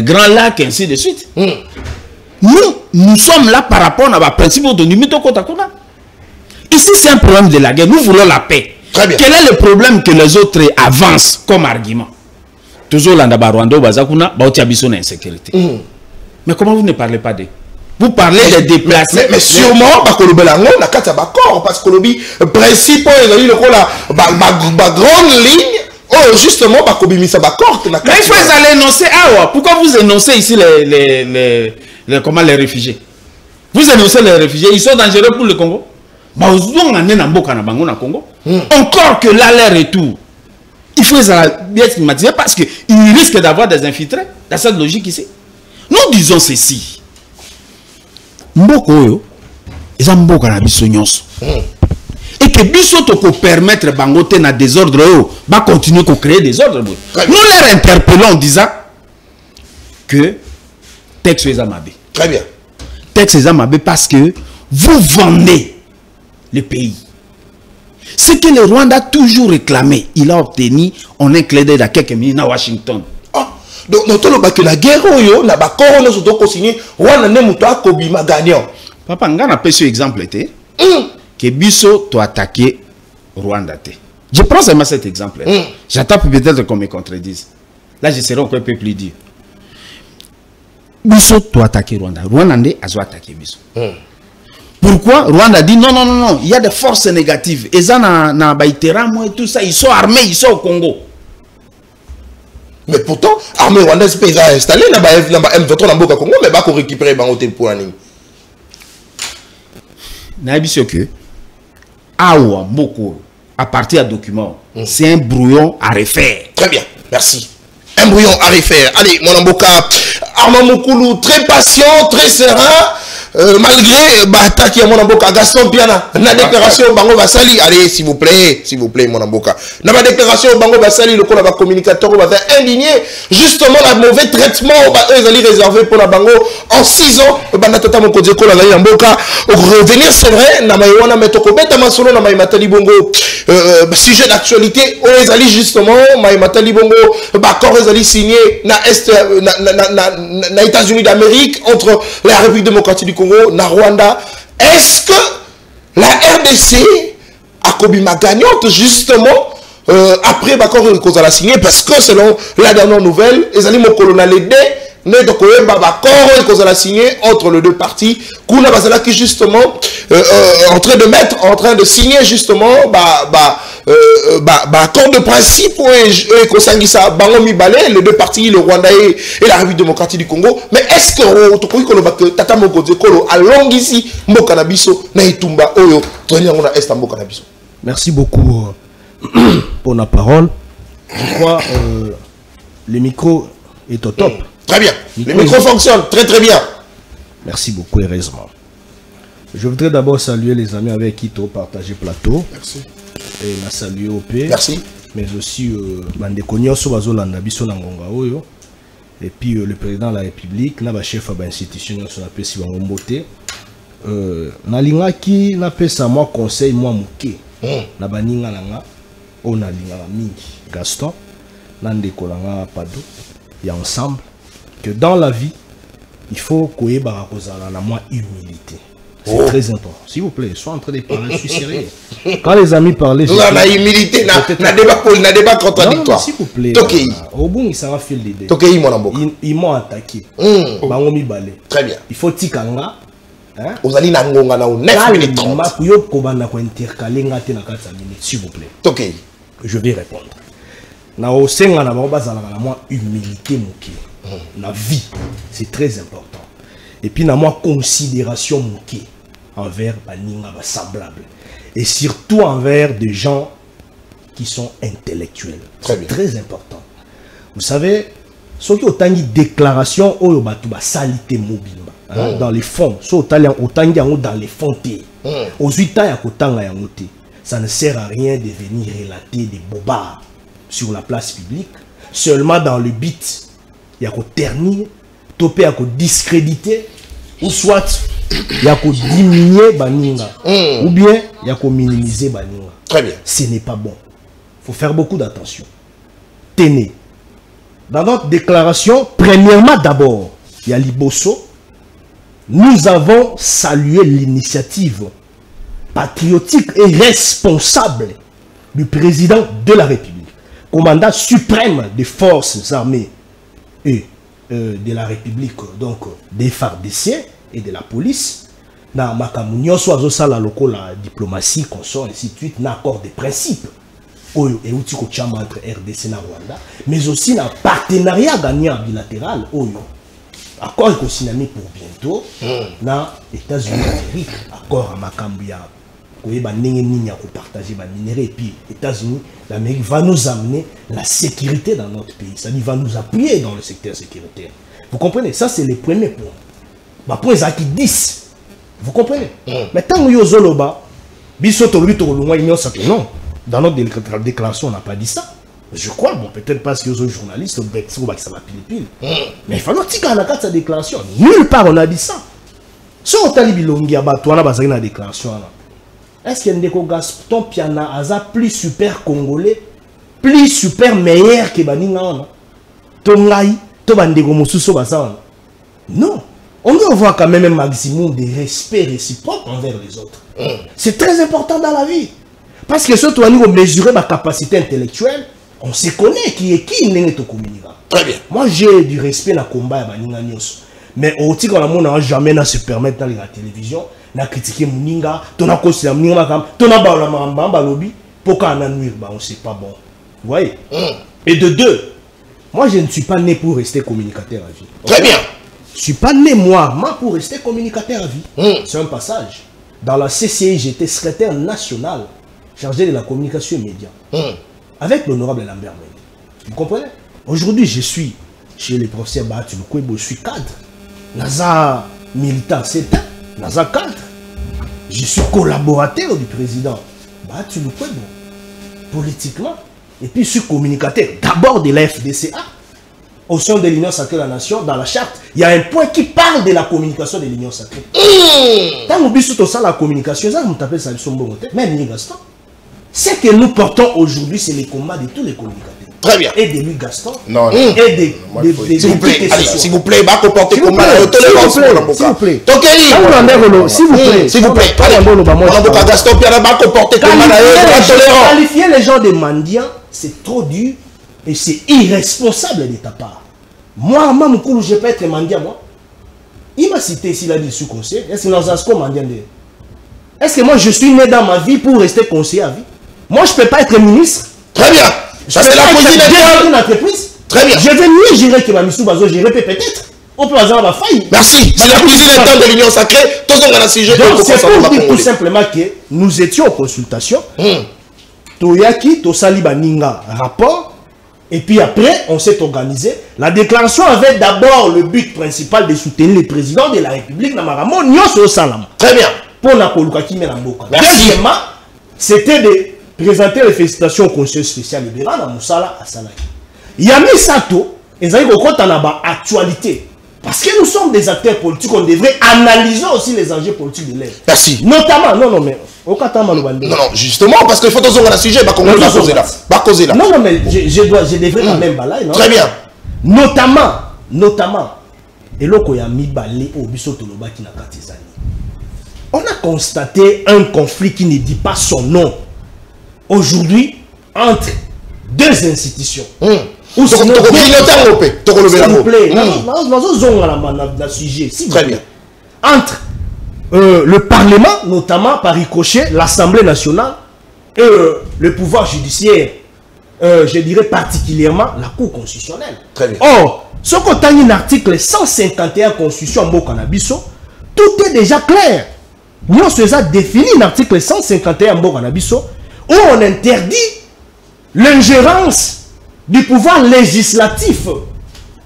Grand Lac, ainsi de suite. Nous sommes là par rapport à la principe de Numito Kotakuna. Ici, c'est un problème de la guerre. Nous voulons la paix. Très bien. Quel est le problème que les autres avancent comme argument? Toujours là, insécurité. Mais comment vous ne parlez pas d'eux? Vous parlez des déplacés. Mais sûrement, parce que le principe, la grande ligne, Oh, justement, bakobimisa bakor. Mais il faut aller énoncer. Ah, pourquoi vous énoncez ici comment les réfugiés? Vous énoncez les réfugiés, ils sont dangereux pour le Congo. Encore que là, leur retour, il faut bien stigmatiser parce qu'ils risquent d'avoir des infiltrés dans cette logique ici. Nous disons ceci. Mboko, ils ont beaucoup de biso. Et que biso peut permettre bangote na désordre, va continuer à créer des ordres. Nous les interpellons en disant que texte est amabé. Très bien. Texte est amabé parce que vous vendez le pays. Ce que le Rwanda a toujours réclamé, il a obtenu en un clin d'œil à quelques minutes à Washington. Donc, nous avons que la guerre, nous avons signé, nous avons gagnant. Papa, on a pris ce exemple. Que Bisso doit attaquer Rwanda. Je prends seulement cet exemple. J'attends peut-être qu'on me contredise. Là, je serai encore un peu plus dur. Bisso doit attaquer Rwanda. Rwanda a attaqué Bisso. Pourquoi Rwanda dit non, non, non, non, il y a des forces négatives. Et ça, na Baïteram et tout ça, ils sont armés, ils sont au Congo. Mais pourtant, l'armée rwandaise est installée dans M23 dans le Congo, mais pas qu'on récupère les hôtel pour l'année. Naïbisio que, Awa Moko, à partir d'un document, c'est un brouillon à refaire. Très bien, merci. Un brouillon à refaire. Allez, mon amboka, Armand Moukoulou, très patient, très serein. Malgré l'attaque à mon amboka, Gaston Piana, la déclaration Bango Basali, allez s'il vous plaît mon amboka. Dans la déclaration Bango Basali, le communicateur va faire indigné justement le mauvais traitement eux allaient réserver pour la Bango en 6 ans. Banatata Mokodeko la Zali Amboka revenir c'est vrai, na maïwana metoko beta masolo na maïmatali bongo sujet d'actualité eux allaient justement maïmatali bongo bakor eux allaient signé na est na États-Unis d'Amérique entre la République démocratique du Congo, na Rwanda. Est-ce que la RDC a Kobima gagnante justement après Bakor qu'on a signé parce que selon la dernière nouvelle, les alliés colonel aidé ne donc Bakor qu'on a signé entre les deux parties. Kuna Bazala qui justement en train de signer justement accord de principe et qu'on s'engage Bangomi Balé, les deux parties, le Rwanda et la République démocratique du Congo. Mais est-ce que Tata Mokodze Kolo a long ici Mbokanabiso na Itumba Oyo Tonyangona Est Mbokanabiso? Merci beaucoup pour la parole. Je crois le micro est au top. Très bien. Le micro fonctionne très très bien. Merci beaucoup, heureusement. Je voudrais d'abord saluer les amis avec qui tu as partagé plateau. Merci. Et la saluer au P. Merci. Mais aussi Bandekonyo Sobazolanda Biso Nangonga Oyo. Et puis le président de la République, na chef de l'institution sur la PSI Bangombote. Nalingaki na pesa moi conseil moi muke. Na baninga nanga on a mingi Gaston Nandeko Langa Pado. Et ensemble que dans la vie il faut qu'on ait la moins humilité. C'est très important. S'il vous plaît, sois en train de parler, je suis sérieux. Quand les amis parlaient, la humilité, n'a débat contradictoire. S'il vous plaît, au bout, il s'en va faire l'idée. Ils m'ont attaqué. Très bien. Il faut tikanga. Vous allez na 9 minutes 30. S'il vous plaît. Je vais répondre. Na osenga na bazala na moi humilité moké. La vie, c'est très important. Et puis na moi considération moké envers baninga semblable et surtout envers des gens qui sont intellectuels. C'est très important. Vous savez, ceux qui ont une déclaration au batuba salité mobile dans les fonds, ceux autant dans les fonds aux 8 ans ça ne sert à rien de venir relater des bobards sur la place publique seulement dans le but il y a qu'à ternir, topé à discréditer, ou soit il y a qu'à diminuer Baninga, ou bien il y a qu'à minimiser Baninga. Très bien. Ce n'est pas bon. Il faut faire beaucoup d'attention. Tenez. Dans notre déclaration, premièrement d'abord, il y a Liboso. Nous avons salué l'initiative patriotique et responsable du président de la République, commandant suprême des forces armées et de la République, donc des FARDC et de la police, dans Makamunyo, soit la diplomatie, consort, ainsi de suite, un accord de principe. Oyo et outil entre RDC et Rwanda, mais aussi un partenariat gagnant bilatéral. Oyo. Accord qu'on signe pour bientôt dans les États-Unis d'Amérique. Accord à Makambia. Vous voyez, partager les minéraux. Et puis, les États-Unis d'Amérique va nous amener la sécurité dans notre pays. Ça va nous appuyer dans le secteur sécuritaire. Vous comprenez? Ça, c'est le premier point. Ma point est qui 10. Vous comprenez? Mais tant que vous avez non. Dans notre déclaration, on n'a pas dit ça. Je crois, bon, peut-être parce que les journalistes, ça va pile. Mais il faut dire sa déclaration. Nulle part on a dit ça. Si on a dit la déclaration, est-ce qu'il y a des Gaston Piana Aza plus super congolais, plus super meilleur que Baninga? Non. On doit avoir quand même un maximum de respect réciproque envers les autres. C'est très important dans la vie. Parce que surtout, on doit mesurer ma capacité intellectuelle. On se connaît qui est qui n'est pas communiqué. Très bien. Moi, j'ai du respect dans le combat. Mais au titre de on n'a jamais se permettre dans la télévision de critiquer Mouninga, on a considéré Mouninga, on a lobby pour qu'on a nuire, on sait pas bon. Vous voyez? Et de deux, moi, je ne suis pas né pour rester communicateur à vie. Très bien. Je ne suis pas né, moi, pour rester communicateur à vie. C'est un passage. Dans la CCI, j'étais secrétaire national chargé de la communication et médias. Avec l'honorable Lambert Mende. Vous comprenez? Aujourd'hui, je suis chez les professeurs Bahati Lukwebo, je suis cadre. Naza militant, c'est un. Naza cadre. Je suis collaborateur du président Bahati Lukwebo. Politiquement. Et puis, je suis communicateur d'abord de la FDCA. Au sein de l'Union Sacrée de la Nation, dans la charte, il y a un point qui parle de la communication de l'Union Sacrée. Quand on dit tout ça, la communication, ça, on t'appelle ça le sombo, même Louis Gaston. Ce que nous portons aujourd'hui, c'est les combats de tous les communicateurs. Très bien. Et de Louis Gaston. Non. Et des s'il vous plaît, allez, s'il vous plaît, va comporter s'il vous plaît, s'il vous plaît. S'il vous plaît, allez, Gaston Pierre va comporter qualifier les gens de mendiants, c'est trop dur et c'est irresponsable de ta part. Moi, Mamoukou, je peux être mendiant, moi. Il m'a cité ici, il a dit sous-conseiller. Est-ce que nous avons mendiant? Est-ce que moi, je suis né dans ma vie pour rester conseiller à vie? Moi, je ne peux pas être ministre. Très bien. Ça, c'est la position d'une entreprise. Très bien. Je vais mieux gérer que ma mission Bazo gérer peut-être. On peut avoir ma faille. Merci. C'est la cuisine interne de l'Union Sacrée. Tous on a un sujet. Donc, c'est pour dire tout simplement que nous étions en consultation. Toyaki, Tosali Baninga, rapport. Et puis après, on s'est organisé. La déclaration avait d'abord le but principal de soutenir le président de la République. Très bien. Pour la Kolukaki Melamboka. Deuxièmement, c'était de présenter les félicitations au conseil spécial libéral à Moussala à Salaki. Yami Sato, ils ont dit actualité. Parce que nous sommes des acteurs politiques, on devrait analyser aussi les enjeux politiques de l'air. Merci. Notamment, non, justement, parce qu'il faut tous un sujet, bah, causer là. Non, mais je devrais quand même balayer, non? Très bien. Notamment, et là, il y a mis balai au Bissotoloba qui n'a pas tisani. On a constaté un conflit qui ne dit pas son nom aujourd'hui entre deux institutions. S'il vous plaît. Très bien. Entre le Parlement, notamment par ricochet, l'Assemblée nationale, et le pouvoir judiciaire, je dirais particulièrement la Cour constitutionnelle. Très bien. Or, ce qu'on a un article 151 Constitution Mbo Canabiso, tout est déjà clair. Nous avons défini l'article 151 Mbo Canabiso où on interdit l'ingérence du pouvoir législatif.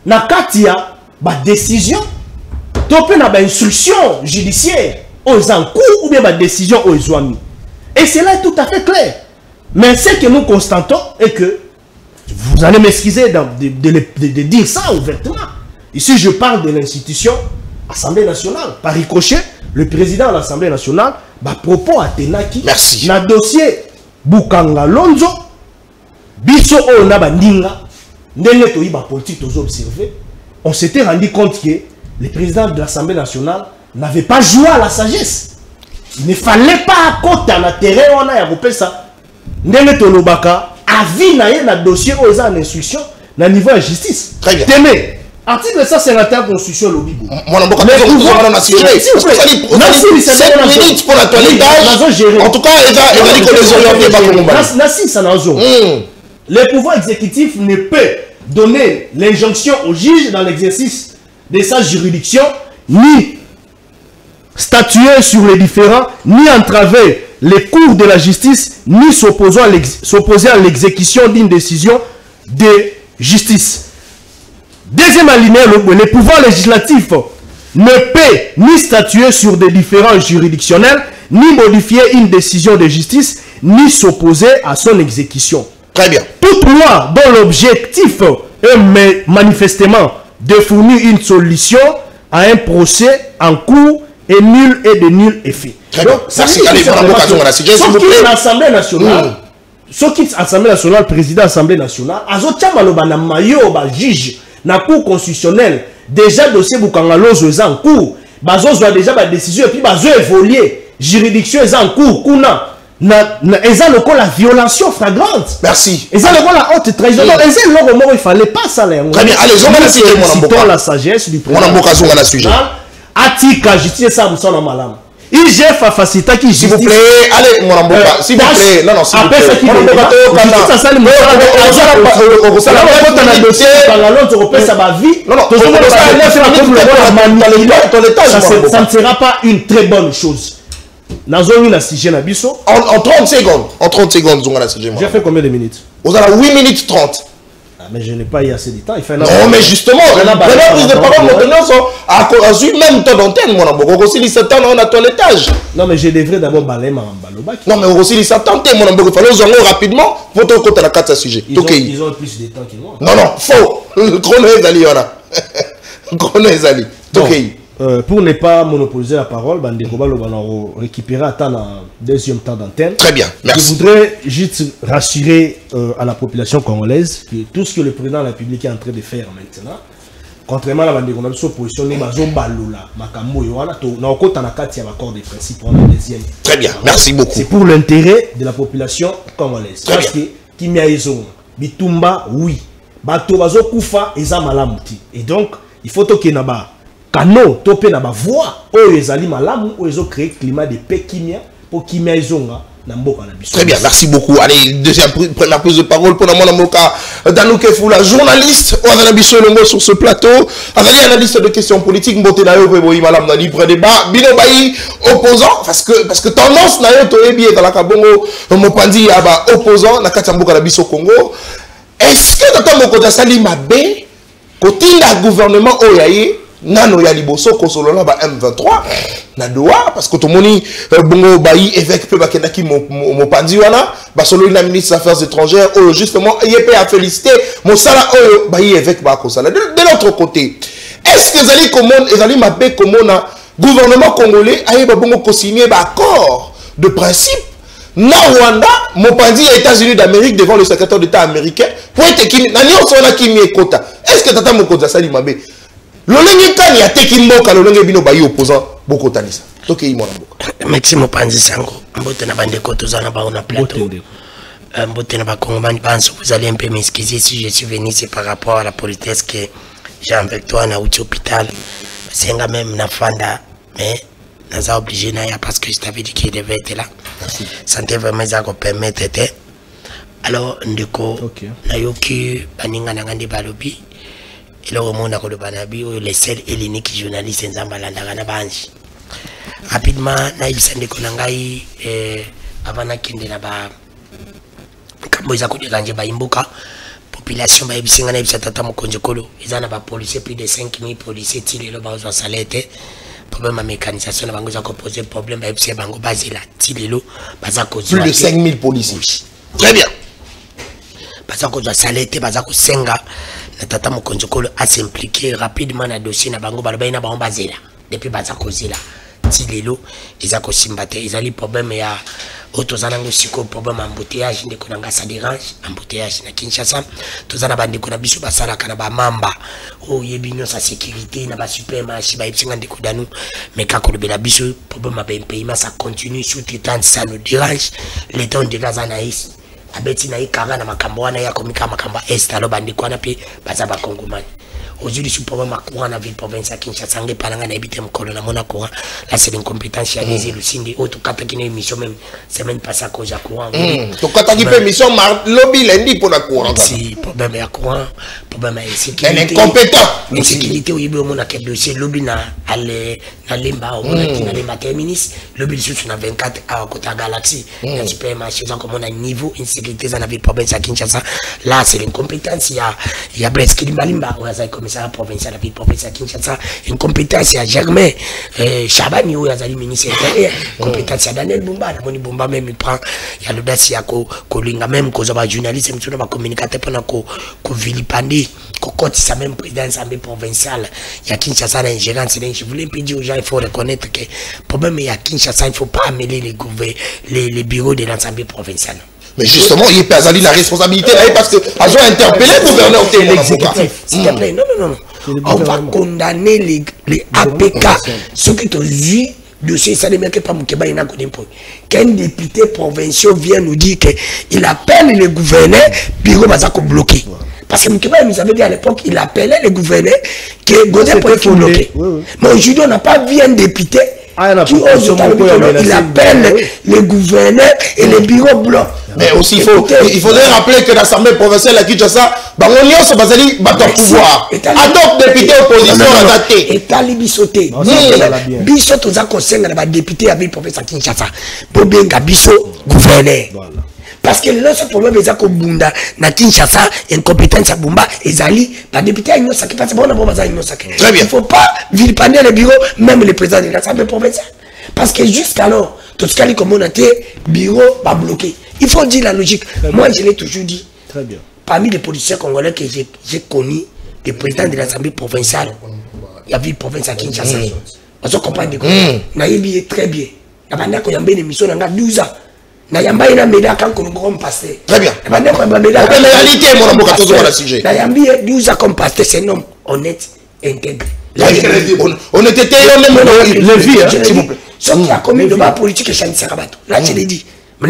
Nakatia, ba décision, topé na ba instruction judiciaire aux encours ou bien ba décision aux ouami. Et cela est tout à fait clair. Mais ce que nous constatons est que, vous allez m'excuser de dire ça ouvertement. Ici, je parle de l'institution Assemblée nationale. Par ricochet, le président de l'Assemblée nationale, bah, propos à Tenaki, merci. Na dossier Bukanga Lonzo, Biso Onaba Ninga, politique observé, on s'était rendu compte que le président de l'Assemblée nationale n'avait pas joué à la sagesse. Il ne fallait pas côté à l'intérêt, on a appelé ça. Ndenge Tolobaka, avis na dossier aux en instruction, na niveau de justice. Très bien. Témé, Article 151 Constitution Lobibo. Mon amboka, on a sujet. 7 minutes pour la toilettage. En tout cas, il a dit que les orientés pas comme le pouvoir exécutif ne peut donner l'injonction au juge dans l'exercice de sa juridiction, ni statuer sur les différends, ni entraver les cours de la justice, ni s'opposer à l'exécution d'une décision de justice. Deuxième alinéa, le pouvoir législatif ne peut ni statuer sur des différends juridictionnels, ni modifier une décision de justice, ni s'opposer à son exécution. Très bien. Toute loi dont l'objectif est manifestement de fournir une solution à un procès en cours est nul et de nul effet. Donc, ça c'est l'Assemblée nationale. Ce qui est l'Assemblée nationale, président de l'Assemblée nationale, Azotchamalobana Mayo, juge, na cour constitutionnelle, déjà dossier Boukangalozo est en cours, Bazo a déjà la décision, et puis Bazo évolué, juridiction est en cours, Kuna. Ils ont la violation flagrante. Merci. Ils ont la haute trahison. Il ne fallait pas ça. Très bien. Allez, citons la sagesse du président. Atika, justice ça, nous sommes malades. IGF a facilité qui s'il vous plaît, allez, mon amboka, s'il vous plaît. Non, non, s'il vous plaît. Après ça qui ça ne sera pas une très bonne chose. En 30 secondes. En 30 secondes, j'ai fait combien de minutes? Vous avez 8 minutes 30. Ah, mais je n'ai pas eu assez de temps. Non, mais justement, la prise de parole maintenant à même temps d'antenne. Mon aussi, il s'attend à toilettage. Non, mais je devrais d'abord balayer ma balobak. Non, mais aussi, il s'attend mon amboka. Il fallait nous rapidement. Votre côté à la carte à sujet. Ils ont plus de temps que moi. Non, non, faux. Chrono est allé, voilà. Chrono est allé. Pour ne pas monopoliser la parole, Bandeko Balo va récupérer à temps un deuxième temps d'antenne. Très bien, merci. Je voudrais juste rassurer à la population congolaise que tout ce que le président de la République est en train de faire maintenant, contrairement à la Bandeko Balo, s'opposition n'est pas Balola, Makambo Yoana, na okota na kati ya accord de principe pour la deuxième. Très bien, merci beaucoup. C'est pour l'intérêt de la population congolaise. Très parce bien. que Kimia Izon, Bitumba, oui, Bato Bazo Koufa, Eza Malamuti. Et donc, il faut que Naba. Kano topé na ba voix o ezali malamu o ezo créer climat de paix kimia pour kimia izonga na mboka na biso. Très bien, merci beaucoup. Allez, deuxième première prise de parole pour mon amoka Danouke Foula, journaliste au Azanabiso Longo sur ce plateau. Azali analyste de questions politiques, mbote na yo boyi malam na libre débat. Bino bayi opposant parce que tendance na yo to ebi dans la kabongo mopandi aba opposant na kati mboka na biso Congo. Est-ce que tata moko sali mabe kotinda gouvernement oyaye nano ya liboso kosolola ba M23 na doa parce que tomoni bongo bayi évêque pe bakendaki mopandi wana basolo na ministre des affaires étrangères ou justement yep a félicité mosala oyo bayi évêque ba kosala de l'autre côté. Est-ce que zali komone ezali mabe komona gouvernement congolais ayeba bongo ko signer ba accord de principe na Rwanda mopandi ya États-Unis d'Amérique devant le secrétaire d'État américain pour être qui na nyonso na kimi ekota. Est-ce que tata mokoza sali mabe Lolenge kani ya teki mboka lolenge bino bayi opposant boko tanisa. Toke yi mwana mboka. Merci Mopanzi Sango. Mbote na bandeko tozana ba on a plateau. Mbote na ba Congolais pense vous allez un peu m'excuser si je suis venu c'est par rapport à la politesse que j'ai avec toi na hôpital. C'est nga même na fanda mais naza obligé na ya parce que je t'avais dit qu'il devait être là. Merci. Santé vraiment ça ko permettre. Alors ndeko na yoki baninga na ngandi balobi. Et là, au monde, les seuls et l'unique journalistes rapidement, Naïbsan de Konangaï, avant qu'il n'a pas Kamboza Koderange Baimboka, population Baïbsing and Ibsatata Mokonjokolo, ils en ont pas policiers, plus de 5000 policiers, Tili le Bazo Salete, problème à mécanisation, Bangoza composé, problème Baïbsé Bango Bazila, Tili le Bazako. Plus de 5000 policiers. Très bien. Bazako Salete, Bazako Senga. Tata Mokonjokolo a s'impliqué rapidement dans le dossier na bango baloba na bango bazela depuis bazako zela tilelo ezako simbate ezali problème ya otozana ngosiko problème embouteillage ndeko nanga ça dérange embouteillage na Kinshasa tozana bandeko na biso basala kana ba mamba o yebinyo sa sécurité na ba supermarché ba ipsinga ndeko danu mais ka kolobela biso problème ba paiement ça continue sous-traitant ça nous dérange les temps de Gazana ici abeti na ikanga na makambo wana ya komika makambo est alo bandiko na pe baza ba kongomani aujourd'hui je suis problème à courant dans la ville province à Kinshasa ngé palanga na habité mkolo na mona courant là c'est une compétence ya les Lusindi auto kata qui émission même semaine passée à cause à courant to kata qui permission lobby lundi pour la courant si problème à courant problème à sécurité incompétent insécurité au yebo mona ke dossier lobby na ale na lemba au mona qui na lemba ministre lobby sur na 24 à côté Galaxy na supermarché comme on a niveau insécurité dans la ville province à Kinshasa là c'est l'incompétence il y a Blaise Kilimbalimba où il commissaire provincial la ville province à Kinshasa incompétence il y a Germain Chabani où il y a ministre intérieur compétence il y a Daniel Bumba na moni Bumba même il prend il y a l'audace il y a ko linga même ko za journaliste même sur ba communicateur pendant ko vilipandi ko côté ça même président assemblée provinciale il y a Kinshasa la ingérence je voulais dire aux gens il faut reconnaître que problème il y a Kinshasa il faut pas mêler les bureaux de l'assemblée provinciale. Mais justement, il est pas la responsabilité là parce que agent interpellé le gouverneur l'exécutif. S'il te plaît, non. On va condamner les APK. Ceux qui ont vu dossier, ça ne met pas mon kéba, il n'a qu'un point. Qu'un député provincial vient nous dire qu'il appelle le gouverneur, bureau va bloqué. Parce que Moukéba nous avait dit à l'époque, il appelait le gouverneur que Godin pourrait bloquer. Mais aujourd'hui, on n'a pas vu un député qui ose il appelle les gouverneurs et les bureaux blancs. Mais aussi, il faudrait rappeler que l'Assemblée provinciale à Kinshasa, on y a ce basali battant pouvoir. Adopte député opposition adapté. Et tali bisoté. Biso tous a conseillé à député à ville provinciale à Kinshasa. Pour bien biso gouverneur. Parce que là, ce problème est que Bunda, na Kinshasa, incompétence à Bumba, et Zali, la députée a une sac, parce que bon, on a une sac. Très bien. Il ne faut pas vilipender le bureau, même le président de l'Assemblée provinciale. Parce que jusqu'alors, tout ce qui comme on a été, bureau va bloquer. Il faut dire la logique. Moi, je l'ai toujours dit. Très bien. Parmi les policiers congolais que j'ai connus, le président de l'Assemblée provinciale, il y a ville province à Kinshasa. On se comprend de quoi. Naïbi est très bien. Il y a une émission, on a 12 ans. Nayamba ina médaille quand on comme pasteur. Très bien. La réalité mon amour à toujours le sujet. Nayambi 12 ans comme pasteur, c'est un homme honnête, intègre. Honnêteté le vie s'il vous plaît. Ce qui a commis de bas politique et Chani Sakabato. Là je l'ai dit. Mais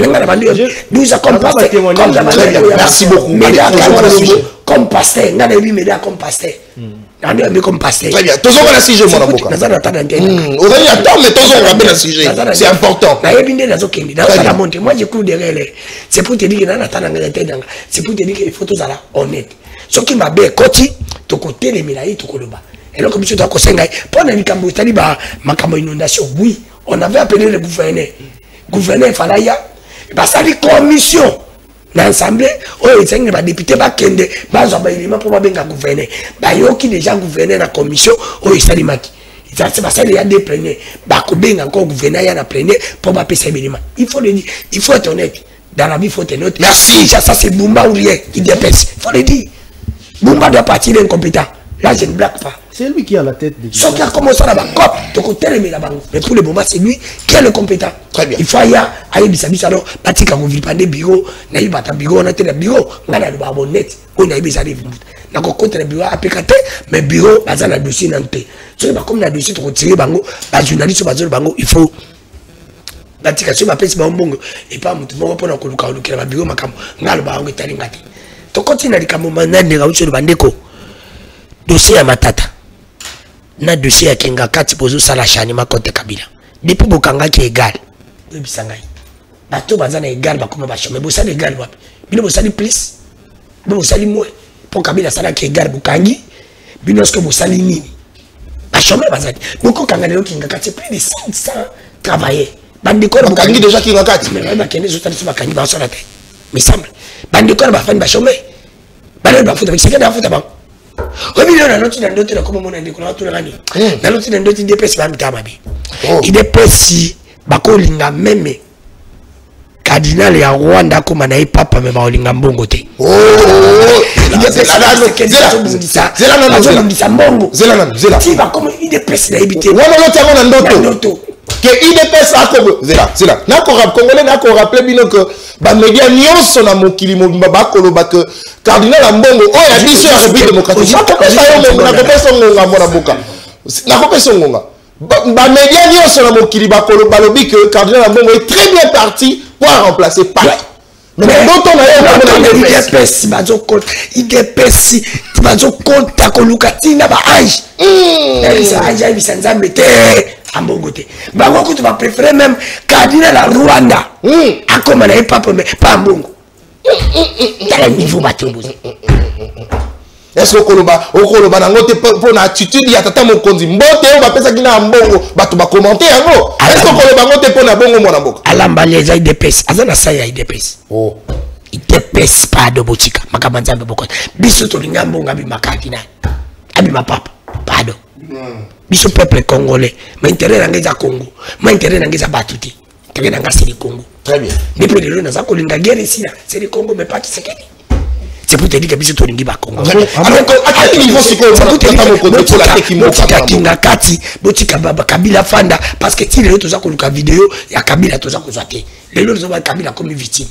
12 ans comme pasteur. Merci beaucoup. Comme pasteur, ngana lui médaille comme pasteur. Comme pasteur. Très bien. Toujours la sujet mon amour. On va y attendre mais toujours rappeler le sujet. C'est important. Moi j'écoute derrière. C'est pour te dire que c'est pour te dire qu'il faut tout ça là honnête. Ce qui m'a bien côté, ton côté les médailles tout le bas. Et là comme tu dois conseiller pendant les cambo taliba ma cambo inondation oui, on avait appelé le gouverneur. Gouverneur Falaya, bah ça dit commission. L'Assemblée, les députés va kende, bah ça va élément pour bien gouverner. Bah yoki déjà gouverner la commission, salimaki. C'est parce qu'il y a des pléniers. Bah combien encore gouverner y a la plénière pour pas payer élément. Il faut le dire, il faut être honnête. Dans la vie, il faut être honnête. Merci. Ça c'est Bumba ou rien qui dépêche. Il faut le dire. Bumba doit partir d'incompétent. Là je ne blague pas. C'est lui qui a la tête de ce qui a commencé à la COP, mais pour le moment, c'est lui qui est le compétent. Très bien. Il faut aller à Bisabis alors, Batik a ouvert pas des bureaux, n'a eu pas de bureau, on a été le bureau, on a le barreau net, on a eu des années. On a contre le bureau à PKT, mais bureau, on a le dossier nantais. Ce n'est pas comme le dossier de retirer Bango, la journaliste sur le Bango, il faut. Batik a su ma pèse Bango, et pas mon tour pour le bureau, ma cam, on a le barreau est allé. Tu continues à dire que mon mandat de Raoul sur le Bandeko, dossier à Matata. Na dossier ya kenga kati pozo sala chanima kote Kabila depuis bokanga ki égal bisangai bato bazana égal bakoma ba chame bosali égal wapi bino bosali plus bino bosali moins pour Kabila sala ki égal bokangi bino ce que bosali nini ba chame bazali boko kanga lelo kinga kati plus de 500 travailleurs bandiko bokangi déjà kinga kati mais ba kende zotali so bakangi ba sala te me semble bandiko ba fani ba chame ba ba futa ba sekenda futa ba oui, on a l'autre dans d'autres comme on a dit qu'on a tout l'année. Dans l'autre dans d'autres des pèses même tamabi. Il des pèses si bako linga même cardinal ya Rwanda comme na papa mais ba linga mbongo te. Oh, il des pèses là si ba comme il des pèses là habité. Wana l'autre avant dans d'autres. Que IDPS a comme zela na ko congolais na ko rappeler bino que ba média nyonso na mokili mobimba ba koloba que cardinal Mbongo o ya biso ya République démocratique na ko pesa ngonga mona boka na ko pesa ngonga ba média nyonso na mokili ba koloba lobi que cardinal Mbongo est très bien parti pour remplacer Paris mais d'autres na idps bazokota koluka ntina baange elisa ange ayebisa nzambe te ambongo te bango kutu bapréféré même kardinal la Rwanda akoma na ye pape me pa mbongo tala niveau batomboza. Est-ce que nango te pour na attitude ya tata mokonzi mbote o bapesa kina mbongo bato ba commenter yango est-ce que okoloba ngo te pour na bongo mwana mboka alamba les idps azana sa ya idps oh idps pas de botika makamanzambe boko biso to linga mbongo abi makardinal abi mapapa pardon biso peuple congolais ma intérêt ngeza Congo ma intérêt ngeza batuti intérêt nga c'est le Congo. Très bien. Depuis le na za kolinga guerre ici c'est le Congo mais pas Tshisekedi. C'est pour te dire que biso to lingi ba Congo. Alors à quel niveau c'est que la kinga kati botika baba Kabila fanda parce que tile to za koluka vidéo ya Kabila to za kozwate. Lelo zo ba Kabila comme victime.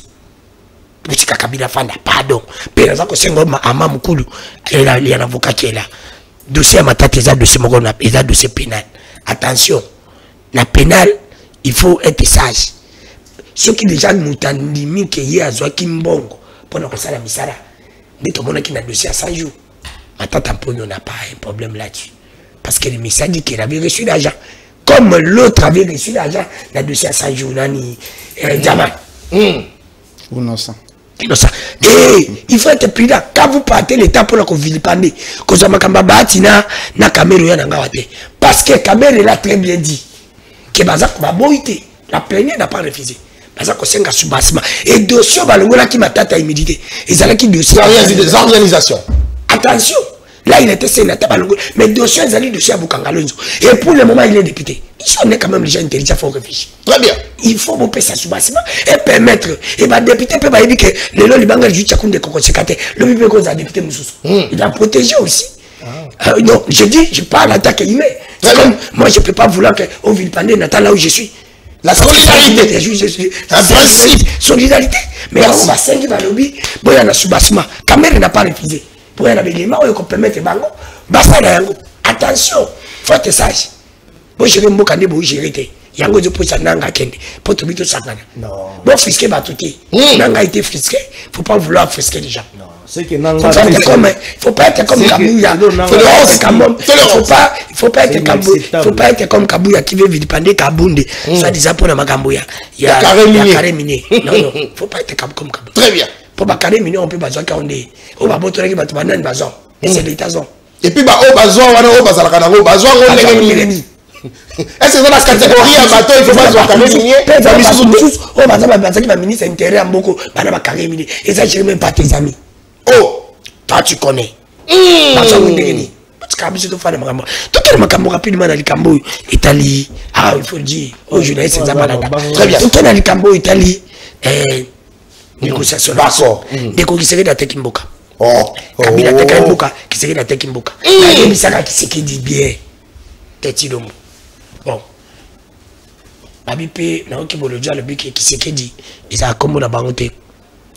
Botika Kabila fanda pardon. Pera za ko sengo ama mukulu ela ya avocat qui est là. Dossier à matata eza dossier moko na eza dossier pénal. Attention. Na pénal il faut être sage. Ceux qui déjà nous tandimi que y a Zoaki Mbongo pendant que ça la misara. Mais tout le monde qui n'a dossier à 100 jours. Ma tante Amponio n'a pas un problème là-dessus. Parce que le message dit qu'il avait reçu l'argent. Comme l'autre avait reçu l'argent, le dossier à 100 jours, Nani Diamant. Innocent. Innocent. Et il faut être prudent. Quand vous partez l'État pour la vilipender, que ça m'a kambabati na Cameroun n'angawate. Parce que Cameroun l'a très bien dit. Que Bazak m'a boité. La plénière n'a pas refusé. Et dossier qui m'a tata humidité. Et ça qui dossier. Des organisations. Attention. Là, il était sénateur. Mais dossier, il dossier à Bukangalonzo. Et pour le moment, il est député. On est quand même les gens intelligents, il faut réfléchir. Très bien. Il faut monter ça sous bassement et permettre. Et bien, député peut pas dire que le long du Bangal juste à de Kokosekate. Le bébé qu'on a député Moussous. Il va protéger aussi. Non, je dis, je parle en tant qu'humain. Moi, je ne peux pas vouloir qu'on vive pendant Natal là où je suis. La solidarité, un principe, solidarité. Mais on va s'engager dans le lobby, bon, il y a un soubassement. Caméra n'a pas refusé. Pour y avoir des éléments, on peut permettre Bango. Attention, faut être sage. Bon, je vais me moquer de gérer. Yango de pour ça nanga kende pour tout bito sakana. Non. Bon frisqué va tout nanga été frisqué, faut pas vouloir frisquer les gens. Non. C'est que nanga faut pas être comme Kabouya. Faut pas être comme Kabouya qui veut vilipender Kabunde. Ça disait pour la Magambouya. Il y a carré miné. Non, faut pas être comme Kabouya. Très bien. Pour pas carré miné on peut besoin quand on est. On va botter qui va te banane bazon. Et c'est l'état zone. Et puis bah au bazon on au bazala kana au bazon on est. Est-ce que dans la catégorie à bateau il faut pas jouer carré minier? Oh bazan qui va ministre intérêt à beaucoup banana carré miné. Et ça je même pas tes amis. Oh, toi tu connais. Bazan ndengeni. Parce que abisi to fa na makambo. To tellement makambo rapidement na likambo Italie. Ah il faut dire au journaliste c'est Zabalada. Très bien. To na likambo Italie négociation d'accord. Ndeko Kisekedi na Tekimboka. Oh, Kabila Tekimboka, Kisekedi na Tekimboka. Na misaka Kisekedi bien. Tetilombo. Bon. Babipe na okiboloja le biki Kisekedi eza kombo na bango te.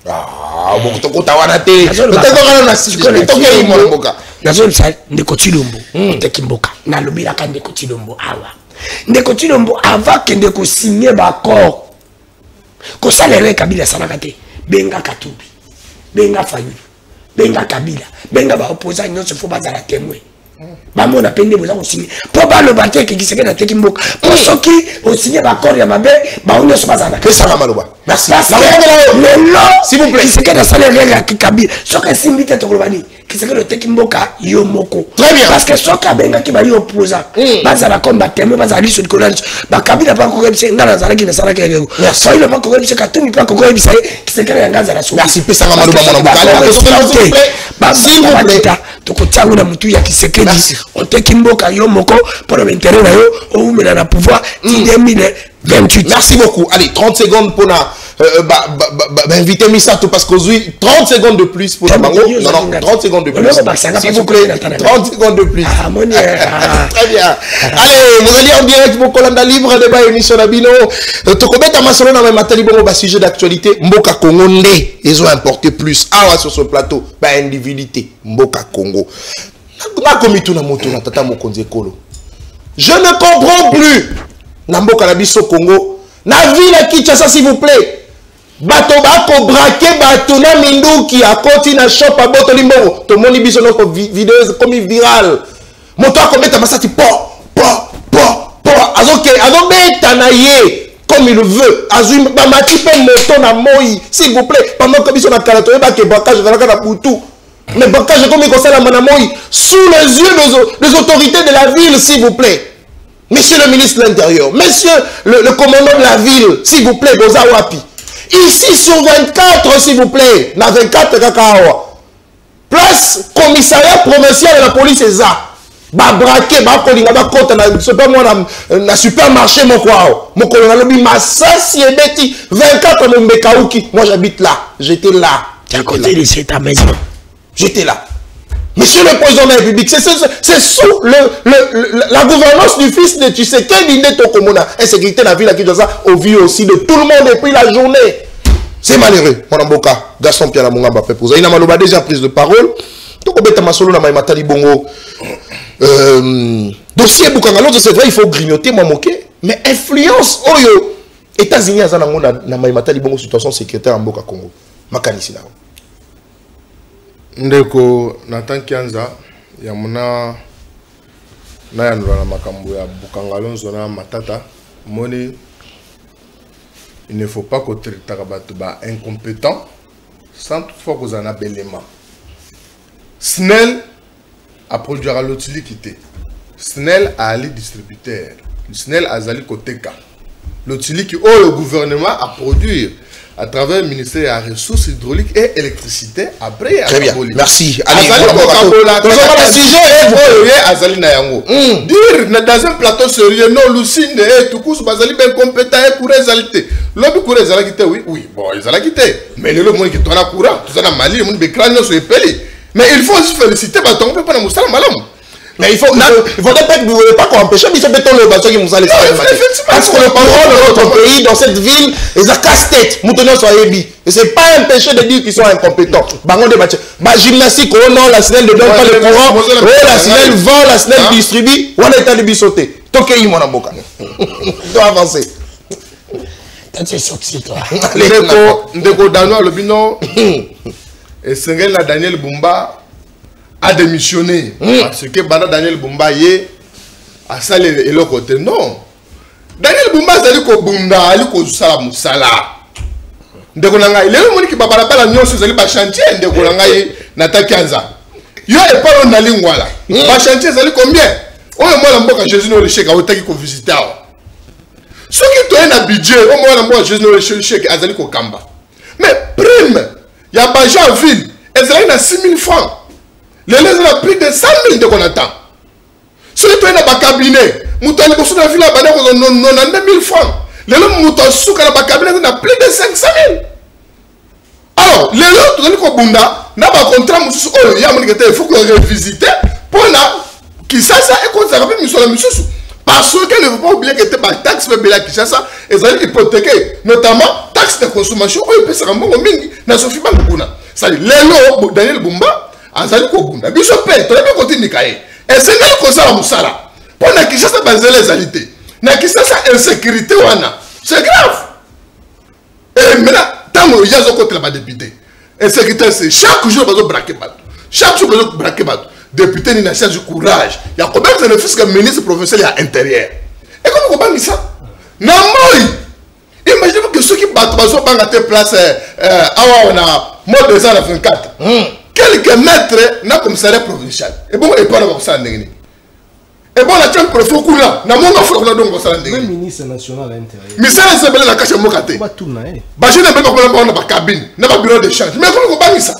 Ah, beaucoup to kotawana te. Tokona na sikola tokeli mboka. Nazo sa Ndeko Tilombo, Tekimboka. Na lobila ka Ndeko Tilombo awa. Ndeko Tilombo avant que Ndeko signer ba accord. Ko salere Kabila sanaka te. Benga Katumbi. Benga Fayulu. Benga Kabila. Benga ba opposant non se faut pas la témoin. Bamo na pende boza signer. Pour ba le baté qui Kisekedi na Tekimboka. Pour ceux qui ont signé ba accord ya mabe, ba on ne se pas na. Que ça va maloba. Merci. S'il vous plaît. Kisekedi na salere ya Kabila. Ce que simbite to kolobani. Kisekedi na Tekimboka yo moko. Très bien. Parce que soka benga ki ba yo opposant. Baza la combat témoin baza li sur le collage. Ba Kabila pas ko rebise ngala za la salaka ya go. Merci. Il pas ko rebise Katumbi pas ko rebise Kisekedi ya ngaza la so. Merci pesa maloba mon avocat. S'il vous plaît. Tokotiango na mutu ya Kisekedi. On Tekimboka yo moko pour l'intérêt na yo ou mena na pouvoir 2028. Merci beaucoup. Allez, 30 secondes pour inviter Misato parce qu'aujourd'hui 30 secondes de plus pour Bango. Non, 30 secondes de plus. S'il vous plaît, 30 secondes de plus. Très bien. Allez, vous allez en direct pour Kolanda Libre débat émission Nabino. Tokobeta Masolo na matali bongo ba sujet d'actualité. Mboka Congo ndé, ils ont importé plus. Ah sur ce plateau, ba individualité Mboka Congo. Je ne comprends plus. Namboka na biso Congo. Na ville Kinshasa s'il vous plaît. bato bako braquer bato na minduki akoti na shop aboto limbo to moni biso no vidéo comme viral moto akometa masati po azobeta na ye comme il veut azui bamati pe moto na moi s'il vous plaît pendant que biso na kalato ba ke bakage na kana poutou mais bakage comme ko sala mana moi sous les yeux des autorités de la ville s'il vous plaît. Monsieur le ministre de l'Intérieur, monsieur le commandant de la ville, s'il vous plaît, Boza Wapi. Ici sur 24, s'il vous plaît, na 24 Kakawa. Place commissariat provincial de la police est ça. Ba braqué, ba kolinga ba kota na supermarché mon quoi. Mon colonel lobi masasi ebeti 24 mon Mbekauki. Moi j'habite là, j'étais là. Tu as côté de ta maison. J'étais là. Monsieur le président de la République, c'est sous la gouvernance du fils de Tshisekedi Neto Komona. Insécurité dans la ville à Kinshasa, au vu aussi de tout le monde depuis la journée. C'est malheureux. Mon amboka, Gaston Pierre Mungamba Pepouza. Il a déjà prise de parole. Donc, on ma solo na Matali Bongo. Dossier Boukangalo, c'est vrai, il faut grignoter, moi moquer. Mais influence, Oyo. États-Unis, na Matali Bongo, situation sécuritaire en Boka Congo. Makanisi na. Ndeko Nathan Kianza ya muna na yanula na makambo ya Bukangalonzo na Matata moni il ne faut pas que traiter bato ba incompétent sans toutefois que en a belema. Snell a produit à l'utilité. Snell a allé distributeur. Snell a allé koteka. L'utilité que le gouvernement a produit à travers le ministère des Ressources hydrauliques et électricité après. Très bien, merci. Allez, dire dans un plateau sérieux, non, Lucine et tout coup, Bazali bien compétent et pour réalité. L'homme pour réalité, oui, bon, ils allaient quitter. Mais le monde qui tourne à courant, tout ça dans Mali, le monde qui crâne sur les pays. Mais il faut se féliciter, parce qu'on ne peut pas nous faire malheur. Mais il faudrait pas qu'on empêche, mais il faut le bateau qui nous allait faire. Parce que le parole de notre pays, dans cette ville, ils ont casse-tête. Moutonio soit ébi. Et c'est pas un péché de dire qu'ils sont incompétents. Bangon de bâtiment. Bah, gymnastique, oh non, la SNEL ne donne pas le courant. Oh, la SNEL vend, la SNEL distribue. On est en bisoté. Tokei, mon amboka. Il doit avancer. T'es sorti, toi. Ndeko Danois, le bino. Et Sengel la Daniel Bumba a démissionné parce que Bana Daniel Bumba a salé et le côté non. Daniel Bumba a dit que Bunda a dit que Sala Moussala. Ndeko Nanga, il est le monde qui va pas la nuit sur le chantier. Ndeko Nanga Nata Kianza. Yo et pas on a l'ingwala. Le chantier, ça dit combien? On est moi la mboka Jésus no le chèque à Otaki qu'on visite. Ce qui est un budget, on est moi la mboka Jésus no le chèque à Zali Kokamba. Mais prime. Il y a pas gens en ville, ils ont 6 000 francs. Les gens ont plus de 100 000 de qu'on attend. Si tu es dans le cabinet, tu as dans la ville, tu as 9 000 francs. Les gens qui sont dans le cabinet, tu as plus de 500 000. Alors, les gens qui sont dans le Bunda, tu as un contrat, il faut que tu revisite pour que ça soit parce qu'il ne faut pas oublier que tu as taxe qui ils ont hypothéqué, notamment taxe de consommation, ou peut se rendre na Sophie Banguna. Ça dit, les Daniel Bumba, Azali Kobunda, Bishop Pay, tu as bien continué. Et c'est là que ça Moussala. Pour na Kishasa basé les alités. Na Kishasa insécurité wana. C'est grave. Et maintenant, tant que j'ai côté là-bas député. Insécurité, c'est chaque jour besoin braquer bateau. Chaque jour besoin braquer bateau. Député n'a pas de courage. Il y a combien de bénéfices que le ministre professionnel à l'intérieur. Et comment on parle de ça? Non, moi, imaginez-vous que ceux qui battent à tes places, on a mort des années 24. Quelques mètres, n'a comme salaire provincial. Et bon, et pas là, ça, et bon, la tienne profond courant, n'a mon enfant, on a donc ça, le ministre national à l'intérieur. Mais ça, c'est bien la cache à Mokate. Pas tout, hein. Bah, je n'ai pas de cabine, n'a pas de bureau d'échange. Mais comment on parle de ça?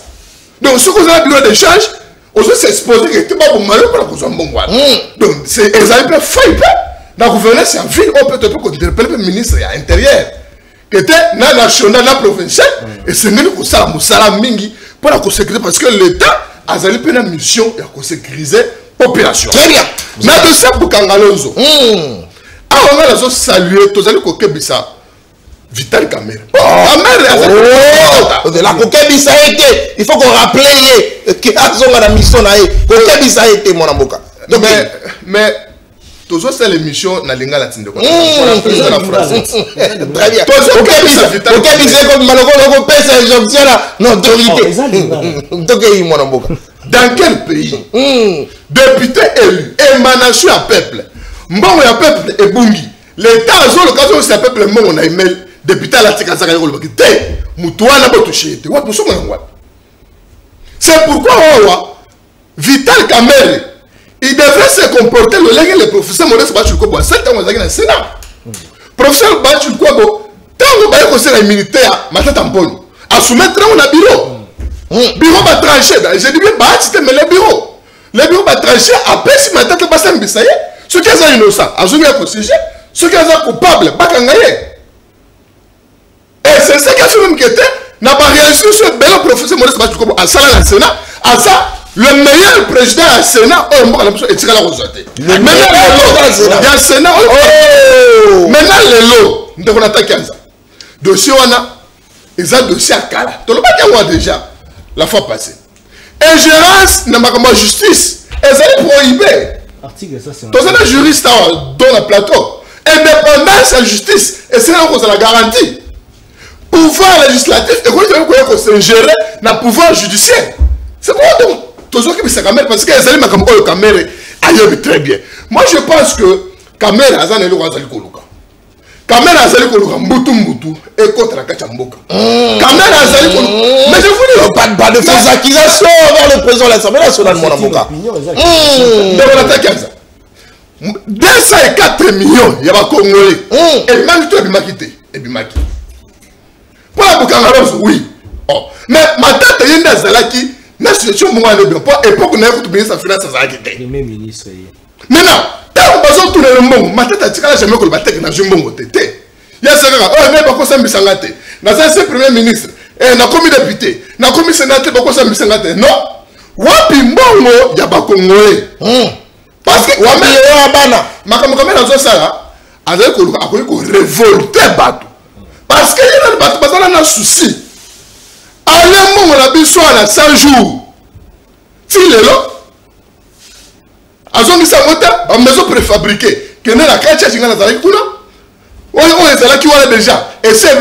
Donc, ce qu'on a bureau d'échange, on s'est exposé que tu n'es pas bon malheur pour la cause de bon. Donc, c'est exactement failli. Dans la gouvernance, c'est en ville, on peut te interpeller le ministre à l'intérieur. Que tu es national, provincial, et c'est même que ça, Moussala Mingi, pour la sécurité, parce que l'État a une mission de sécuriser la population. Très bien. Mais de ça, pour Kangalonzo, alors on a salué, tous les Kokebisa, Vital Kamera. De la Kokebisa a été, il faut qu'on rappelle que la mission a été, mon amour. Mais Toujours c'est l'émission na linga la tinde. La France. Très bien. Ok, c'est comme Maloko pèse injonction la notoriété. Dans quel pays député élu, émanation à peuple, mbongo ya peuple et bungi. L'État a eu l'occasion aussi à peuple mbongo na email député à la tika saka yolo bakite. Mutuwa na botushite. Wa musomo ngwa. C'est pourquoi Vital Kamerhe il devrait se comporter le professeur Maurice Bachilkobo à 7 ans dans le Sénat. Professeur Bachilkobo, tant que vous avez militaire, ma tête en bonne, à soumettre un bureau. Bureau va trancher. J'ai dit bien, mais le bureau. Le bureau va trancher après si ma tête est passée en Bissaye. Ceux qui sont innocents, à zone procédé, ceux qui sont coupables, pas gagné. Et c'est ce qui a fait même que n'a pas réussi sur le bel professeur Maurice Bachilkobo à ça dans le Sénat, à ça. Le meilleur président du Sénat, on va le Sénat. Maintenant, le Sénat, maintenant, le lot, nous devons attaquer ça. Dossier, on a, ils ont dossier à Kala. Tu l'as pas déjà, la fois passée. Ingérence, n'a pas justice, ils ont prohibé. Article, ça, c'est. Tu as un juriste dans le plateau. Indépendance à justice, et c'est là qu'on a la garantie. Pouvoir législatif, et qu'on s'ingérer dans le pouvoir judiciaire. C'est quoi donc? Toujours que c'est Kamerhe parce que les amis comme le Kamerhe ailleurs très bien. Moi je pense que Kamerhe azan elo azali koluka. Kamerhe azali koluka mbutu et contre la kachamboka. Kamerhe azali koluka. Mais je vous dis pas de fausses accusations envers le président de l'Assemblée nationale mon avocat. Donc on attaque ça. 204 millions il y a pas Congolais. Et même tout ebimaki et bimaki. Pour la Bukangaro oui. Oh, mais ma tante yenda zalaki na situation mo ngale bien pas époque na ko ministre finance za kité le même ministre maintenant tant bazo tourner le mbongo matata tikala jamais ko bateka na mbongo tete ya saka oh mais bako sambisa ngate na ça premier ministre et na commis député na commis sénateur bako sambisa ngate non wapi mbongo ya ba congolais parce que wa meilleur bana makambo kamera zo sala azali ko révolter bato parce que il y a bato bazala na souci. Allez, mon rabbi soit à 100 jours. Si les lots, à zone de sa moto, en maison préfabriquée, que n'est la carte qui est dans la zone, on est là qui voit déjà. Et c'est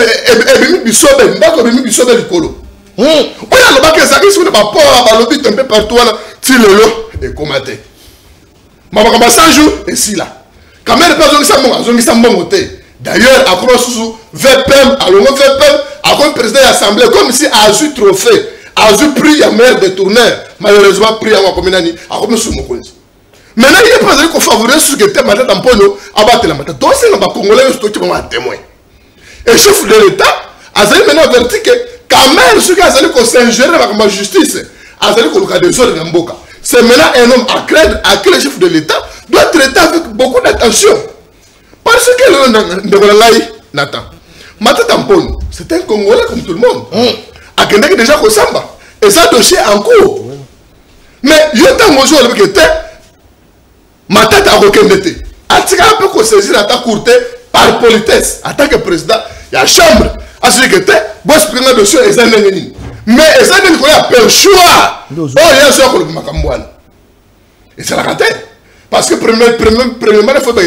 Ebimi Bissobe, d'accord, Ebimi Bissobe du Colo. On a le bac et ça qui sont pas pour à l'obit un peu partout, si les lots est commenté. Maman, comme 100 jours, et si là. Quand même, pas zone de sa moto. D'ailleurs, à quoi sous VPM, à l'homme VPM, à quoi président de l'Assemblée, comme si a eu trophée, a eu prix à maire de tourneur, malheureusement prix à ma commune, à quoi sous mon compte. Maintenant, il est pas qu'on favorise ce qui était maintenant en Polo, à battre la matin. Donc, c'est un Congolais qui est un témoin. Et le chef de l'État a maintenant averti que, quand même, ceux qui ont s'ingérer dans la justice, a dit qu'on a des ordres dans Mboka. C'est maintenant un homme à craindre, à que le chef de l'État doit traiter avec beaucoup d'attention. Parce que le Nathan, c'est un Congolais comme tout le monde. A Kendek déjà au Samba. Et ça dossier en cours. Mais il y a un bonjour avec le ma tête a aucun été. A tika un peu qu'on saisit la courte par politesse. En tant que président, il y a la chambre. A ce que t'es, bon, c'est un dossier et ça n'est mais ça n'est pas un choix. Oh, il y a un choix pour le Macambouane. Et c'est la raté. Parce que premièrement, il faut que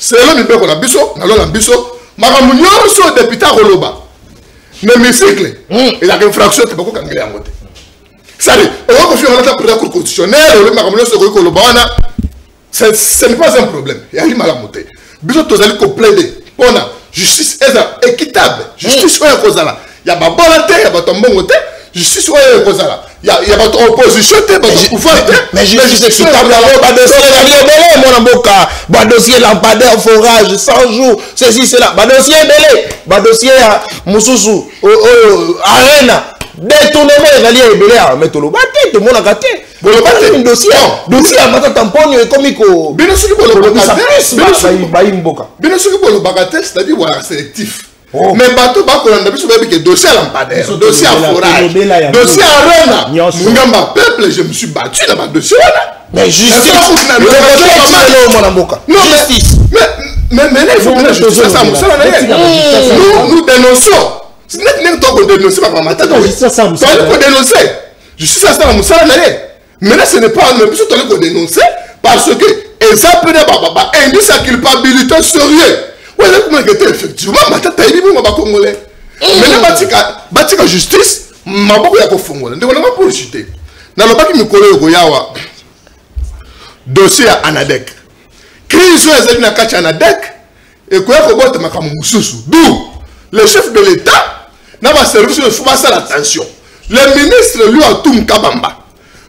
c'est l'homme qui a biso, l'ambiso, Maramounion, son député à Roloba. Mais l'hémicycle, il a une fraction qui est beaucoup anglais à côté. Ça dit, on va confier à la Cour constitutionnelle, le Maramounion, ce n'est pas un problème. Il y a une malamoté. Biso, tu as plaider. On a justice équitable. Justice, il y a ma volonté, il y a ma bonté. Justice, il y a votre opposition, votre pouvoir. Mais justice équitable, mon dossier lampadaire, forage, 100 jours, ceci, cela. Dossier belé, dossier Moussoussou, Arena, détournement, il y a belé, mais tout le monde tout le monde a gâté. Bon, le dossier à Mata Tamponio et Comico. Bien sûr que le bagatelle, c'est-à-dire voilà, sélectif. Mais bateau bakolanda biso babi que dossier lampadaire, dossier à forage, dossier à Arena. Ngamba peuple, je me suis battu dans ma dossier là. Mais justice. Non, justice. Mais il faut que justice ça nous dénonçons. Ce n'est pas qu'on dénonce pas ma tête. Justice ça nous dénoncer. Justice ça nous ça. Mais là ce n'est pas nous plutôt qu'on dénoncer parce que et ça peut être indice à culpabilité sérieux. Oui, effectivement, matata il est bon congolais. Maintenant batika justice, maboko ya kofongola. Ndeko na pour chuter. Na lobaki mikolo ko yawa. Dossier à Anadek. Crise ezali na kati Anadek et ko ya ko bota makamu mususu. D'où le chef de l'État n'a pas service de faut passer l'attention. Le ministre lui a tout Kabamba.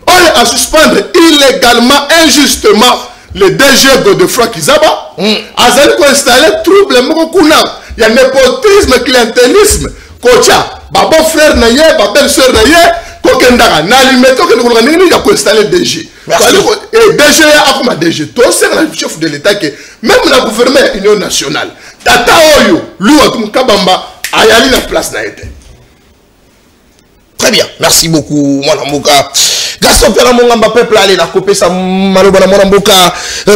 On a suspendre illégalement, injustement le DG Godefroy Kizaba. Azali ko installer trouble mokuna. Il y a népotisme, clientélisme. Kocha, ba bon frère na ye, ba belle sœur na ye, kokendaka na limeto que nous avons ko installer DG. Et DG a comme DG. Toi c'est le chef de l'État que même la gouvernement Union nationale. Tata Oyo, lui a tout Kabamba. Ayali la place na été. Très bien, merci beaucoup, mon amboka. Gaston Pera Mongamba peuple allez la couper ça malobana mon amboka.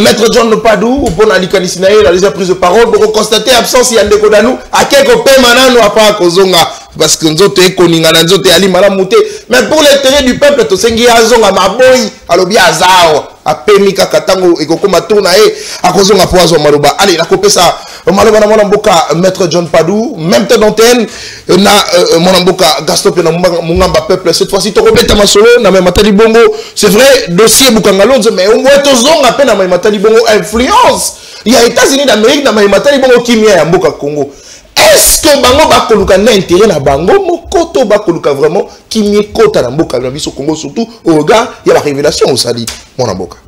Maître John Padou, bon ali kanisinae la deuxième prise de parole pour constater absence ya ndeko danou à quelque peu manano apa kozonga parce que nzoto ekoninga na nzoto ali malamuté mais pour l'intérêt du peuple to sengi azonga maboyi alobi azao apemi kaka tango ekokoma tourna e akozonga poazo maloba allez la couper ça malobana mon amboka Maître John Padou même temps d'antenne na mon amboka Gaston Pera Mongamba peuple cette fois-ci to robeta masolo na même matali bongo c'est vrai dossier bukangalonzo mais on voit tozonga pe na matali bongo influence il y a États-Unis d'Amérique na matali bongo kimia ya mboka Congo. Est-ce que bango bakoluka na intérêt na bango mokoto bakoluka vraiment kimia kota na mboka na biso Congo surtout au regard il y a la révélation au sali mon amboka.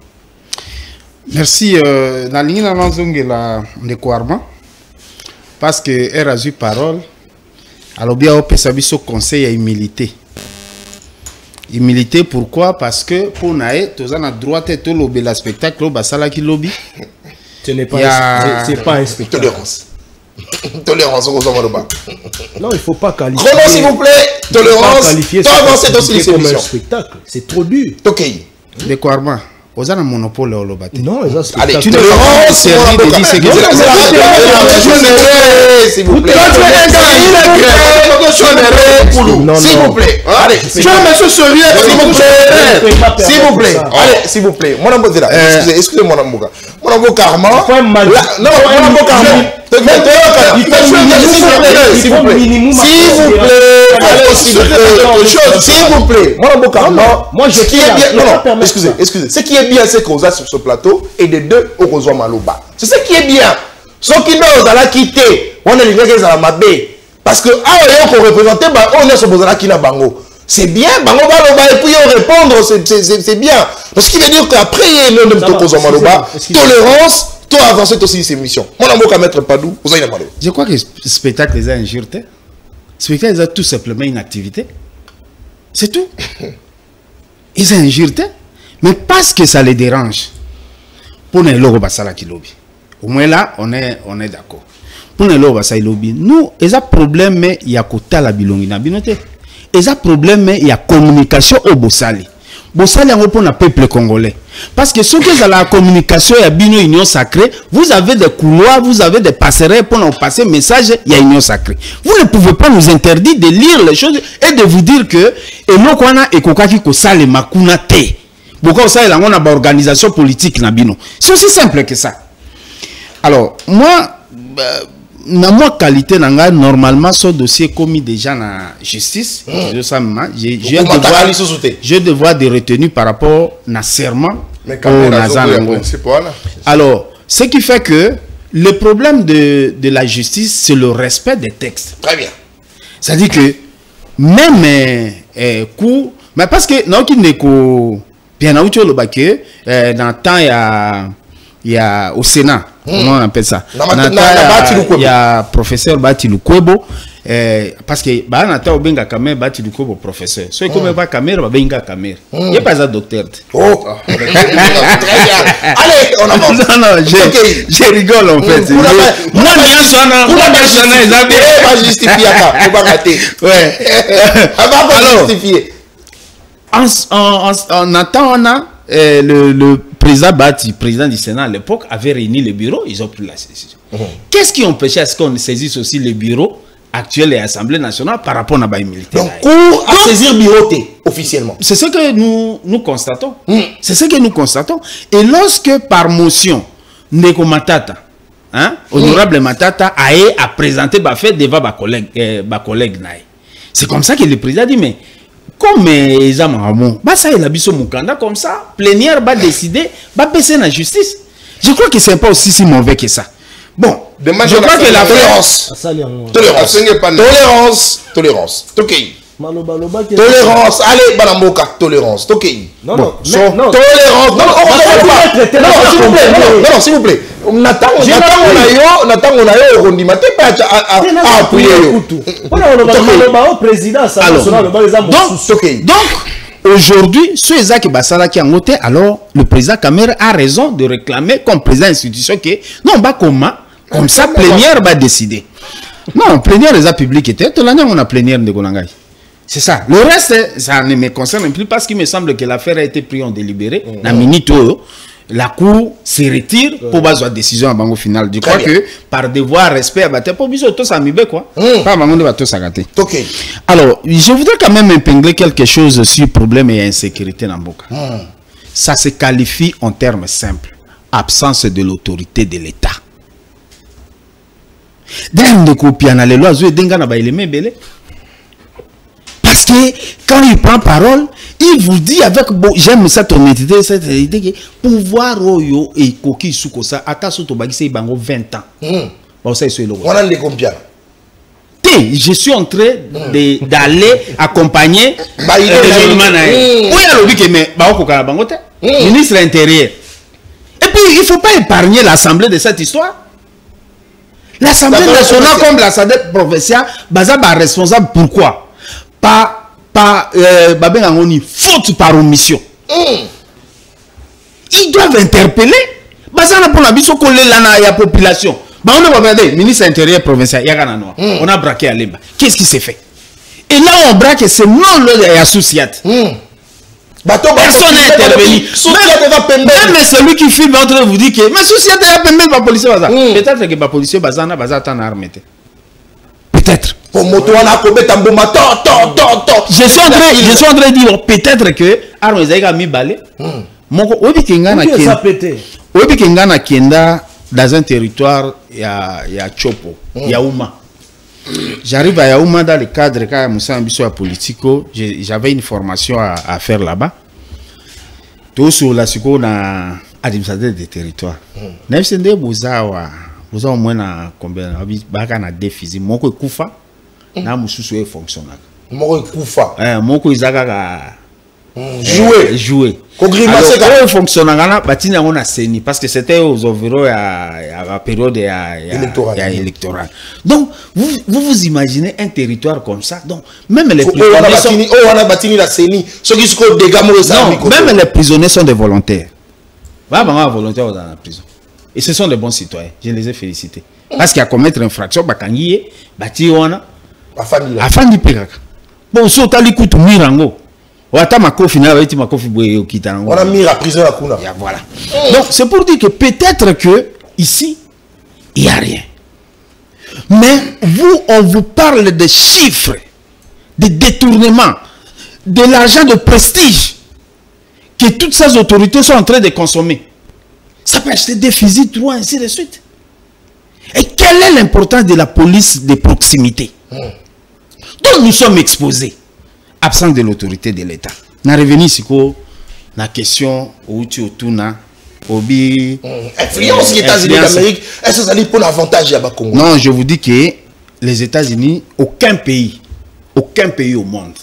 Merci na ligne na nzongela ndeko Armand parce que elle a eu parole alors bien opesa biso conseil ya humilité. Humilité pourquoi? Parce que pour nae toza na droite to lobela spectacle basala ki lobby. Ce n'est pas c'est pas un spectacle. Tolérance. Tolérance aux hommes de Non, il faut pas qualifier. Chrono s'il vous plaît. Tolérance. Toi avancer dans ces émissions. Spectacle, c'est trop dur. OK. De quoi Armand? Vous avez un monopole au lobate. Non, ils ont allez, tu ne pas servir de 10 secondes. S'il vous plaît. S'il vous plaît. Allez, s'il vous plaît. Allez, s'il vous plaît. Mon ambo là. Excusez-moi mon ambo. Mon ambo Armand. Non, mon ambo Armand. S'il vous plaît. S'il vous plaît. Mon ambo Armand. Moi je qui est bien. Non, excusez. Ce qui est bien c'est qu'on a sur ce plateau et de deux au Rosoa Maloba. C'est ce qui est bien. Ce qui nous a quitté, on est les gars qui sont mabé. Parce que ah on représente on est sur Bozala qui na bango. C'est bien, bango Maloba et puis on répondre c'est bien. Parce qu'il veut dire qu'après il y a le même Rosoa Maloba, tolérance, toi avancer aussi ces missions. Mon amour qu'à mettre Padou, vous avez Maloba. Je crois que le spectacle les a injurés. Le spectacle les a tout simplement une activité. C'est tout. Ils ont injuré. Mais parce que ça les dérange, pour les logo basala qui lobby. Au moins là, on est d'accord. Pour les logo basala lobby, nous, il y a problème mais il y a kota la bilongi na binote. Il y a problème mais il y a communication au bossali. Bossali en pour le peuple congolais. Parce que ce que la communication il y a bino union sacrée, vous avez des couloirs, vous avez des passerelles pour nous passer message, il y a union sacrée. Vous ne pouvez pas nous interdire de lire les choses et de vous dire que et nous qu'on a et kokaki ko sale makuna te. Pourquoi ça, il y a une organisation politique nabino. C'est aussi simple que ça. Alors, moi, dans ma qualité, normalement, ce dossier commis déjà dans la justice. J'ai devoir de retenue par rapport à serment. Alors, ce qui fait que le problème de la justice, c'est le respect des textes. Très bien. C'est-à-dire que même mais parce que non, qui n'est que bien dans le temps il y a au Sénat, comment on appelle ça? Il y a professeur Bati Lukwebo parce que bah nata obenga kamera Bati Lukwebo professeur. So comme pas caméra benga caméra. Il y a pas un docteur. Oh. Allez, on avance. Non, je rigole en fait. Moi pas justifier ça, pas rater. Ouais. Alors justifier. En attendant, le président Bati, président du Sénat à l'époque, avait réuni le bureau, ils ont pris la décision. Qu'est-ce qui empêchait à ce qu'on saisisse aussi le bureau actuel et l'Assemblée nationale par rapport à la militaire? Donc, cours à saisir le bureau, officiellement. C'est ce que nous constatons. C'est ce que nous constatons. Et lorsque par motion, Ndeko Matata, hein, honorable Matata, a présenté fait devant ma collègue Naï. C'est comme ça que le président dit, mais comme ils ont ça il a biso mukanda comme ça, plénière va décider, va baisser la justice. Je crois que c'est pas aussi si mauvais que ça. Bon, je crois que la tolérance. Tolérance. Tolérance. Allez, Banamboka, tolérance. Non, tolérance. Non, s'il vous plaît. Nathan, on a donc, aujourd'hui, ceux qui basala qui ont alors le président Kamer a raison de réclamer comme président institution que non, bah comme ça, plénière va décider. Non, plénière les publics était, l'année on a plénière de Golangai. C'est ça. Le reste, ça ne me concerne plus parce qu'il me semble que l'affaire a été prise en délibéré. La minute, la Cour se retire pour avoir une décision à Bango final. Je crois que par devoir, respect, pour biso tout ça mibe quoi. Pas Bango de tout ça gâté. Alors, je voudrais quand même épingler quelque chose sur problème et insécurité dans Boka. Ça se qualifie en termes simples. Absence de l'autorité de l'État. Dans les copies, on a les lois, parce que quand il prend parole, il vous dit avec j'aime cette honnêteté, que pouvoir oyo et coquille sous ça, à ta soto bagissé bango 20 ans. Bon, ça c'est le. On a les combien? Je suis en train d'aller accompagner ministre de l'Intérieur. Et puis il ne faut pas épargner l'Assemblée de cette histoire. L'Assemblée nationale comme l'Assemblée provinciale, baza ba responsable pourquoi? Faute par omission. Ils doivent interpeller. Baza pour la biso coller la population. On a regardé, ministre intérieur provincial, on a braqué à Lemba. Qu'est-ce qui s'est fait? Et là on braque, c'est non le associat. Personne n'est intervenu. Même celui qui filme entre vous dit que ma société a permis la police. Peut-être que la police est en armée. Peut-être. Je suis en train de dire peut-être que armes a mis balai. Dans un territoire, il y a Chopo, Yaouma. J'arrive à Yaouma dans le cadre de politico. J'avais une formation à faire là-bas. Tout sur la seconde administrateur des territoires. N'importe vous avez au moins combien de déficits. Mon Koufa, n'a pas fonctionné. Mon Koufa. Mon Koufa jouer. Alors, fonctionne on a saigné parce que c'était aux environs à la période électorale. Donc, vous imaginez un territoire comme ça. Donc, même les prisonniers sont des volontaires. Volontaires dans la prison. Et ce sont des bons citoyens. Je les ai félicités. Parce qu'il y a commettre une infraction, bon, so tali kutu mirango. Wata makofi na baiti makofi boye okita. On a mis la prison à Kuna. Voilà. Donc c'est pour dire que peut-être que ici il n'y a rien. Mais vous, on vous parle de chiffres, de détournements, de l'argent de prestige que toutes ces autorités sont en train de consommer. Ça peut acheter des fusils, trois, ainsi de suite. Et quelle est l'importance de la police de proximité? Donc nous sommes exposés, absent de l'autorité de l'État. On a revenu ici la question où tu autournes obi influence les États-Unis d'Amérique. Est-ce que ça pour l'avantage à Congo? Non, je vous dis que les États-Unis, aucun pays au monde,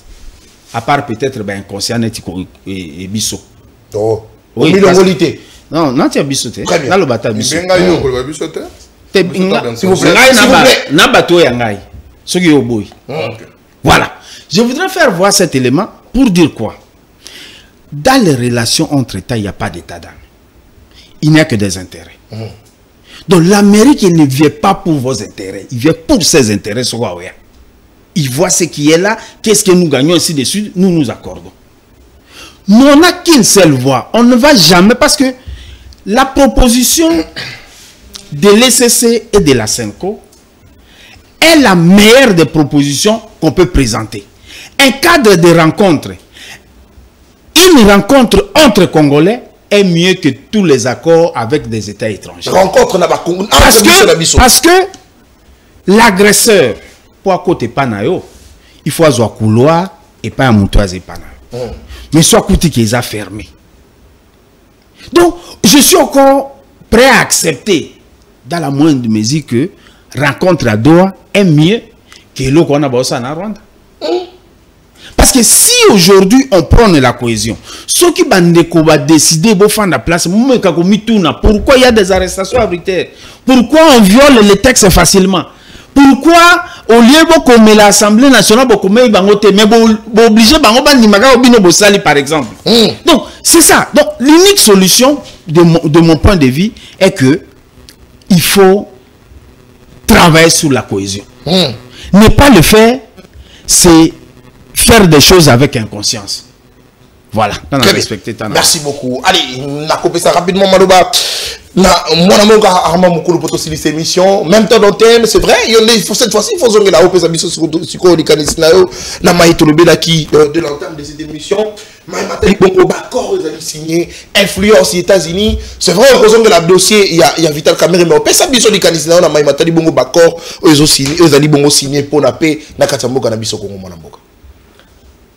à part peut-être inconscient et biso. Oh. Oui, non, non, tu as biso. Dans le bata biso. Voilà. Je voudrais faire voir cet élément pour dire quoi? Dans les relations entre États, il n'y a pas d'État d'âme. Il n'y a que des intérêts. Donc l'Amérique ne vient pas pour vos intérêts. Il vient pour ses intérêts. Il voit ce qui est là. Qu'est-ce que nous gagnons ici dessus? Nous nous accordons. Nous, on n'a qu'une seule voie. On ne va jamais parce que la proposition de l'ECC et de la CENCO est la meilleure des propositions qu'on peut présenter. Un cadre de rencontre, une rencontre entre Congolais est mieux que tous les accords avec des États étrangers. Rencontre parce que l'agresseur, pour côté panayo, il faut avoir couloir et pas un moutoise et panayo. Mais soit côté qu'ils a fermé. Donc, je suis encore prêt à accepter, dans la moindre mesure, que rencontre à Doha est mieux que l'eau qu'on a bossé en Rwanda. Parce que si aujourd'hui on prône la cohésion, ceux qui va décider de faire la place, pourquoi il y a des arrestations arbitraires? Pourquoi on viole les textes facilement? Pourquoi au lieu de l'Assemblée nationale, mais obligé par exemple. Donc c'est ça. Donc l'unique solution de mon point de vue est que il faut travailler sur la cohésion. Ne pas le faire, c'est faire des choses avec inconscience. Voilà. Merci beaucoup. Allez, on a coupé ça rapidement, Maloba. Mon amour, Armand Moukolo pour aussi cette émission. Même temps dans thème, c'est vrai. Cette fois-ci, il faut zonger la haute émission sur le canal. Na maïto le belaki de l'entame de cette émission. Maïmatali Bongo Bakor, ils ont signé influence aux États-Unis. C'est vrai, on zonger le dossier. Il y a Vital Kamere, mais on peut s'habiller sur le canal. Na Maïmatali Bongo Bakor, ils ont signé pour la paix. Na Katambo Kanabiso Kongo Monamboka.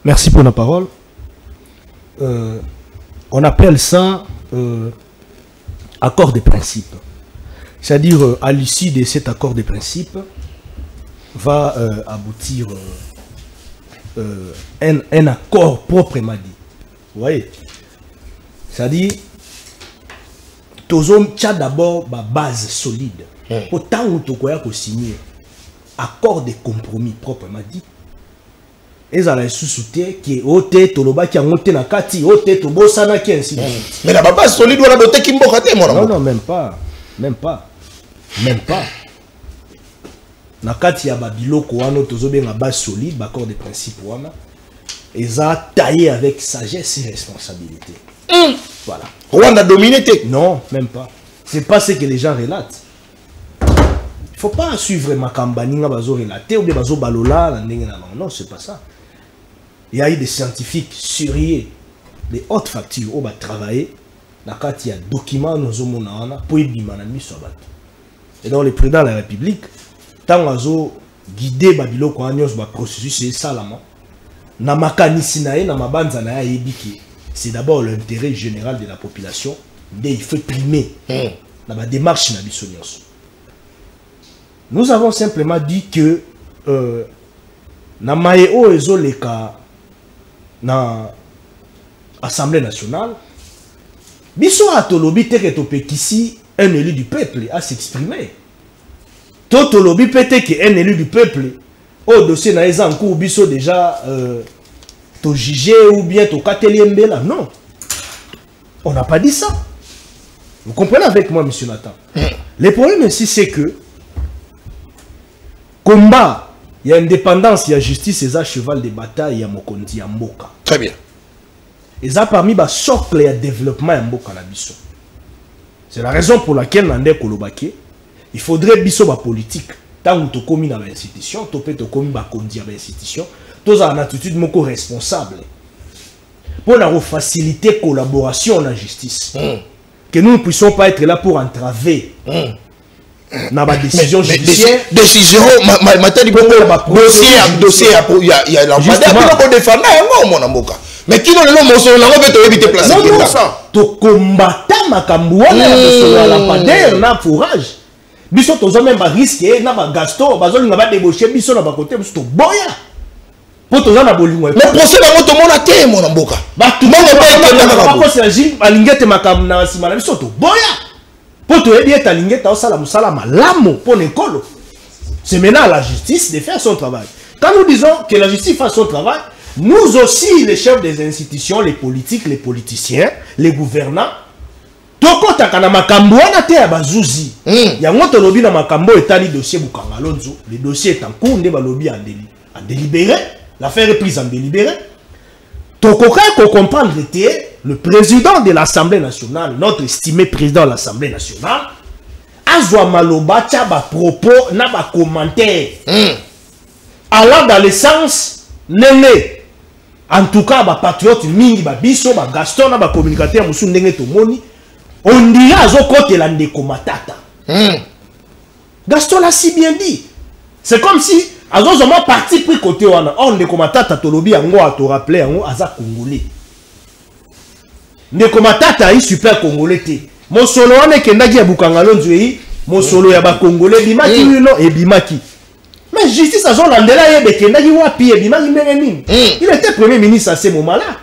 Merci pour la parole. On appelle ça accord de principe. C'est-à-dire, à l'issue de cet accord de principe, va aboutir un accord proprement dit. Vous voyez? C'est-à-dire, Tozom tient d'abord ma base solide. Autant où tu as signé accord de compromis proprement dit. Et ça a sous-souté qui est ôté, Toloba qui a monté na kati, ôté, Tobosana qui est ainsi. Mais la base solide, on a doté qui m'bokhate, mon amour. Non, même pas. Même pas. Même pas. Na kati ya babilo ko wana tozobe na base solide, accord de principe wana. Et ça a taillé avec sagesse et responsabilité. Voilà. Rwanda dominé. Non, même pas. C'est pas ce que les gens relatent. Il ne faut pas suivre ma campagne, relater ou bien bazo balola, non, c'est pas ça. Il y a eu des scientifiques sérieux, des hautes factures, qui ont travaillé, il y a des documents pour y et donc le président de la République, tant qu'ils ont guidé Babilo pour le processus, c'est ça là. C'est d'abord l'intérêt général de la population, mais il faut primer dans la démarche. Nous avons simplement dit que na maeo ezo leka na Assemblée nationale biso atolobi teke topekisi un élu du peuple à s'exprimer. Totolobi pete que un élu du peuple au dossier na eza en cours biso déjà to jugé ou bien to kateliembela. Non. On n'a pas dit ça. Vous comprenez avec moi, monsieur Nathan? Le problème ici c'est que combat, il y a indépendance, il y a justice, et ça cheval de bataille, il y a Mokondi, il y a Mboka. Très bien. Et ça parmi les socles et développement de Mboka na biso. C'est la raison pour laquelle Nande Kolobake, il faudrait biso ba politique. Tant que tu commis dans l'institution, tu peux te commis ba kondi dans l'institution, tu as une attitude moko responsable. Pour la faciliter collaboration dans la justice. Que nous ne puissions pas être là pour entraver. Dans la décision judiciaire. Décision, dossier, il y a l'ambassadeur pour défendre mon amour. Mais qui donne le mot sur la robe de éviter place? Non, non, ça. Tu combats ma cambouane, la lampadaire, na fourrage. Biso tozo même ba risque, na ba gasto, ba zoli na ba débaucher, biso na ba côté, biso to boya. Pour tozo na bolingo. Mais procès na moto mona te mon amboka. Ba tout le monde ba ko c'est agile, ba lingete makam na sima na biso to boya. Pour te aider à l'ingéta au salam malamo pour l'école. C'est maintenant à la justice de faire son travail. Quand nous disons que la justice fasse son travail, nous aussi, les chefs des institutions, les politiques, les politiciens, les gouvernants, toko takana makambo wana te ya bazuzi. Ya ngoto lobi na makambo etali dossier Bukanga Lonzo. Le dossier est en cours, nde ba lobi en délibéré. L'affaire est prise en délibéré. Toko ko comprendre le président de l'Assemblée nationale, notre estimé président de l'Assemblée nationale, Azwa Maloba tchaba propos, n'a pas commentaire. allant dans le sens néné En tout cas, les patriotes mingi, les biso, les Gaston, les communicateurs, on dirait à côté la ndeko Matata. Gaston l'a si bien dit. C'est comme si, à un parti pris côté on ndeko Matata, tolobi yango a te rappeler yango aza congolais. Ndeko Matata est super congolais. Mon solo on est kendaki ya Bukangalonzo yi, mon solo ya ba congolais bimaki no et bimaki. Mais justice a zone landela yebe kendaki wapi et bimaki meneni. Il était premier ministre à ce moment-là.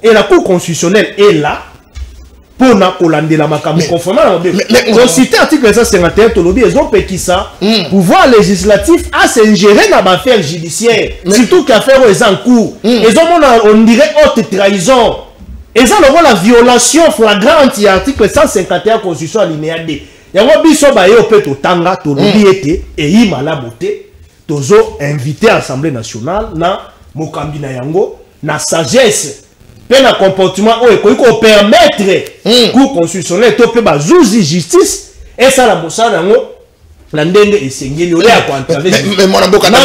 Et la Cour constitutionnelle est là pour na kolandela makambo conformément on cite article 151 tolobi ils ont péki ça pouvoir législatif à s'ingérer dans l'affaire judiciaire surtout qu'affaire aux en cours ils ont on dirait haute trahison. Et ça, la violation flagrante de l'article 151 Constitution alinéa 2. Il y a un biso baye au peut tanga to lobi ete et y malaboté tozo invité à l'Assemblée nationale na mokambi na yango na sagesse pe na comportement o ko permettre cour constitutionnelle to pe bazouzi justice et ça la mosala yango la ndenge esengeli ole akwantave mais mon amboka na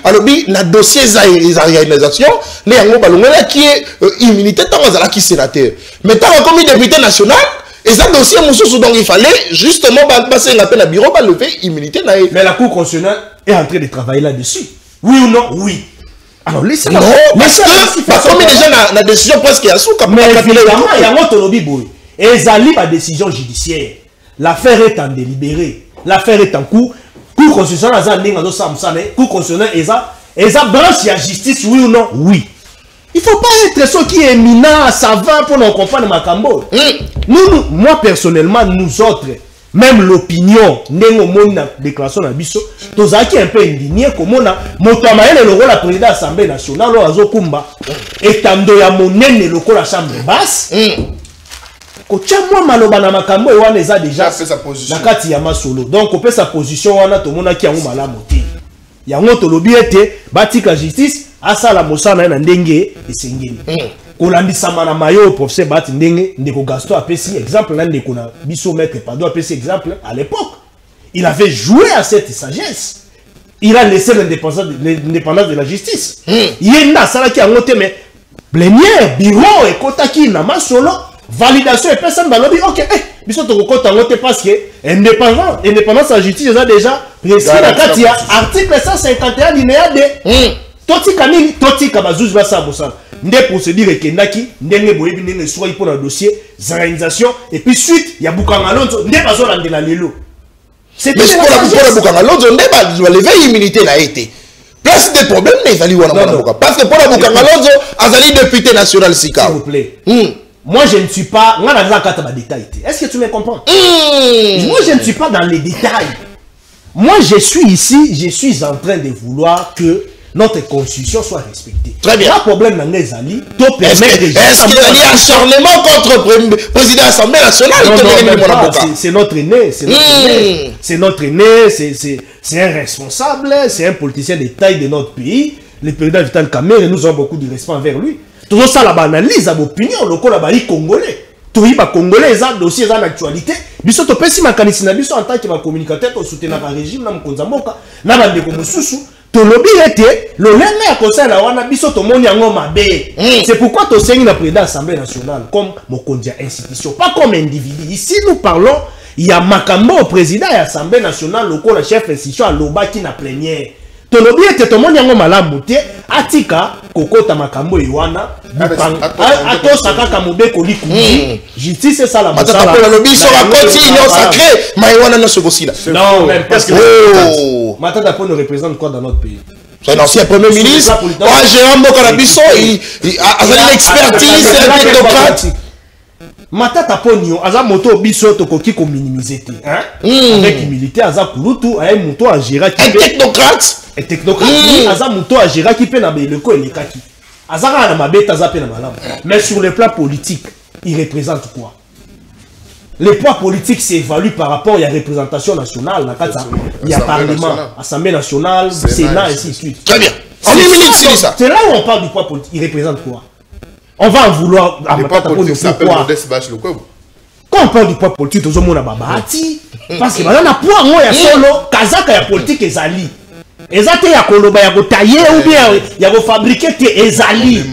alobi na dossier za réalisation les yango balongela qui est immunité tant za la qui sénateur mais tant comme député national et ça dossier mususu donc il fallait justement passer l'appel à bureau lever immunité na mais la cour constitutionnelle est en train de travailler là-dessus oui ou non oui alors laissez non parce que comme déjà la décision presque à sous mais évidemment il y a un tolobi boy et zali la décision judiciaire l'affaire est en délibéré. L'affaire est en cours. Cour constitutionnelle, cour constitutionnelle, et ça branche la justice, oui ou non? Oui. Il ne faut pas être ce qui est éminent, savant pour nous comprendre ma cambo. Moi personnellement, nous autres, même l'opinion, la déclaration de Bisso, tous qui un peu indigné, comme on a montamé le rôle la président de l'Assemblée nationale, et tando ya monene le la chambre basse. Moi maloba na makambo e wana eza déjà fait sa position. Na kati ya masolo. Donc on peut sa position wana to mona ki yango malamu te. Yango to lobi ete batika justice asa la mosana na ndenge esengeli. Ko landisa mana mayo professeur Bat ndenge ndeko Gaston apesi exemple na ndeko na biso maître Pado apesi exemple à l'époque. Il avait joué à cette sagesse. Il a laissé l'indépendance de la justice. Yenda sala ki yango te mais plénière bureau et kotaki na masolo validation et personne va lobby ok biso to ko tangote parce que indépendance à justice déjà précis la katia article 151 alinéa 2 totika nini totika bazuzi ba sa bosala nde procédure kendaki ndenge boyebi ndenge soit pour le dossier organisation et puis suite ya Bukangalonzo nde bazolandela lelo c'est pour la Bukangalonzo nde ba lever immunité na été place des problèmes les ali wana parce que pour la Bukangalonzo azali député national sika s'il vous plaît. Moi, je ne suis pas... Est-ce que tu me comprends? Moi, je ne suis pas dans les détails. Moi, je suis ici, je suis en train de vouloir que notre constitution soit respectée. Très bien. Le problème dans les alliés, est-ce qu'il y a un acharnement contre le président de l'Assemblée nationale? C'est notre aîné. C'est notre aîné, c'est un responsable, c'est un politicien de taille de notre pays. Le président Vital Kamerhe, et nous avons beaucoup de respect envers lui. Tout ça, la analyse à l'opinion, le col congolais. Tout les congolais, ils ont dossier en actualité. Biso to pesi makanisi na biso en tant que communicateur pour soutenir le régime na mkonzamboka na bande ko mususu to lobi ete le lenga ya conseil la wana biso to moni yango mabe. C'est pourquoi to sengi na président de l'Assemblée nationale comme mokonzi institution, pas comme individu. Ici nous parlons il y a makambo au président de l'Assemblée nationale, le col chef institution à lobaki na plénière. Tolobi ete to moni yango malamu te atika kokota makambo ewana atosa kaka mobeko likundi justice c'est ça la masala matata pour lobi so rakoti union sacrée maïwana no sobosila non même parce que Matata pour nous représente quoi dans notre pays? C'est un ancien premier ministre Jérôme Mokalabiso il a l'expertise c'est un technocrate. Matata Ponio, aza moto biso tokoki ko minimiser te, hein? Avec humilité, aza kulutu, ay moto a gérer qui un technocrate. Un technocrate, aza moto a gérer qui peut na beleko elekaki. Aza na mabeta aza pe na malamu. Mais sur le plan politique, il représente quoi? Le poids politique s'évalue par rapport à la représentation nationale, il y a parlement, Assemblée nationale, Sénat et ainsi de suite. Très bien. En une minute, c'est ça. C'est là où on parle du poids politique. Il représente quoi? On va en vouloir à Matata pour nous pourquoi. Quand on parle du poids politique, tout le monde a babati. Parce que maintenant, poids, moi, il y a solo, Kazaka, il y a politique et Zali. Ezate ya koloba ya kotailler ou bien ya ko fabriquer te ezali.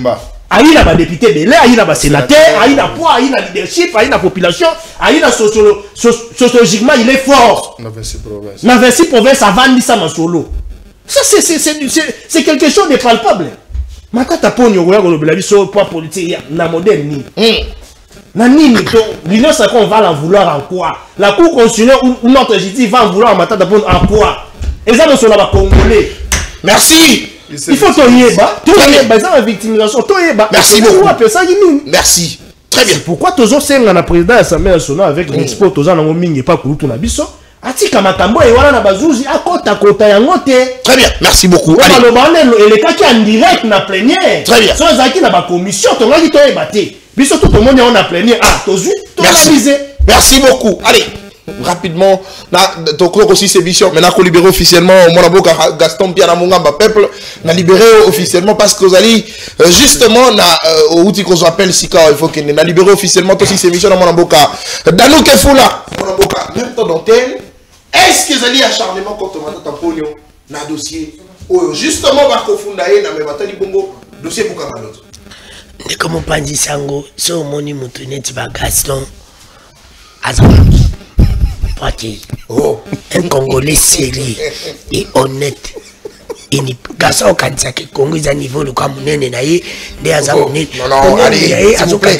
Aïna ba député belé, aïna ba sénateur, aïna poids, aïna leadership, aïna population, aïna sociologiquement il est fort. Dans 26 provinces avant Nissa Masolo. Ça c'est quelque chose de palpable. Makata ponyo goya kolobela biso poids politique na modèle ni. Na nini donc l'Union sacrée on va la vouloir en quoi? La Cour constitutionnelle ou notre justice va en vouloir Matata Ponyo en quoi? Et ça, nous sommes congolais. Merci. Il faut que la victimisation. Merci beaucoup. Merci. Très bien. Pourquoi tous ces gens la président de l'Assemblée nationale avec l'export, tous gens n'ont pas couru tout la biso. Atika matambo et voilà na bazuzi à kota yangote. Très bien. Merci beaucoup. Allez. Et les cas qui en direct na plénière. Très bien. Sur les na ba commission, ton gars qui t'a ébatté. Biso tout le monde est en plénière. Ah, tozu, tout analysé. Merci beaucoup. Allez. Rapidement, aussi c'est vision. Maintenant qu'on libère officiellement mon avocat Gaston Pierre Mungamba peuple, n'a libéré officiellement parce que vous allez justement na outil qu'on appelle Sika, il faut qu'il n'a libéré officiellement aussi c'est vision dans mon avocat. Danou Kefoula, mon avocat, même temps d'antenne. Est-ce que vous allez acharnement contre Matata Ponyo na dossier justement va kofundaye na mebatali bongo dossier pour Kamaloto. Ne comme pas dit sango, so moni mutuneti ba Gaston un Congolais sérieux et honnête. Garçon au Kansa qui Congo est à niveau de comme nene naïe des azamouné. Non, allez, s'il vous plaît.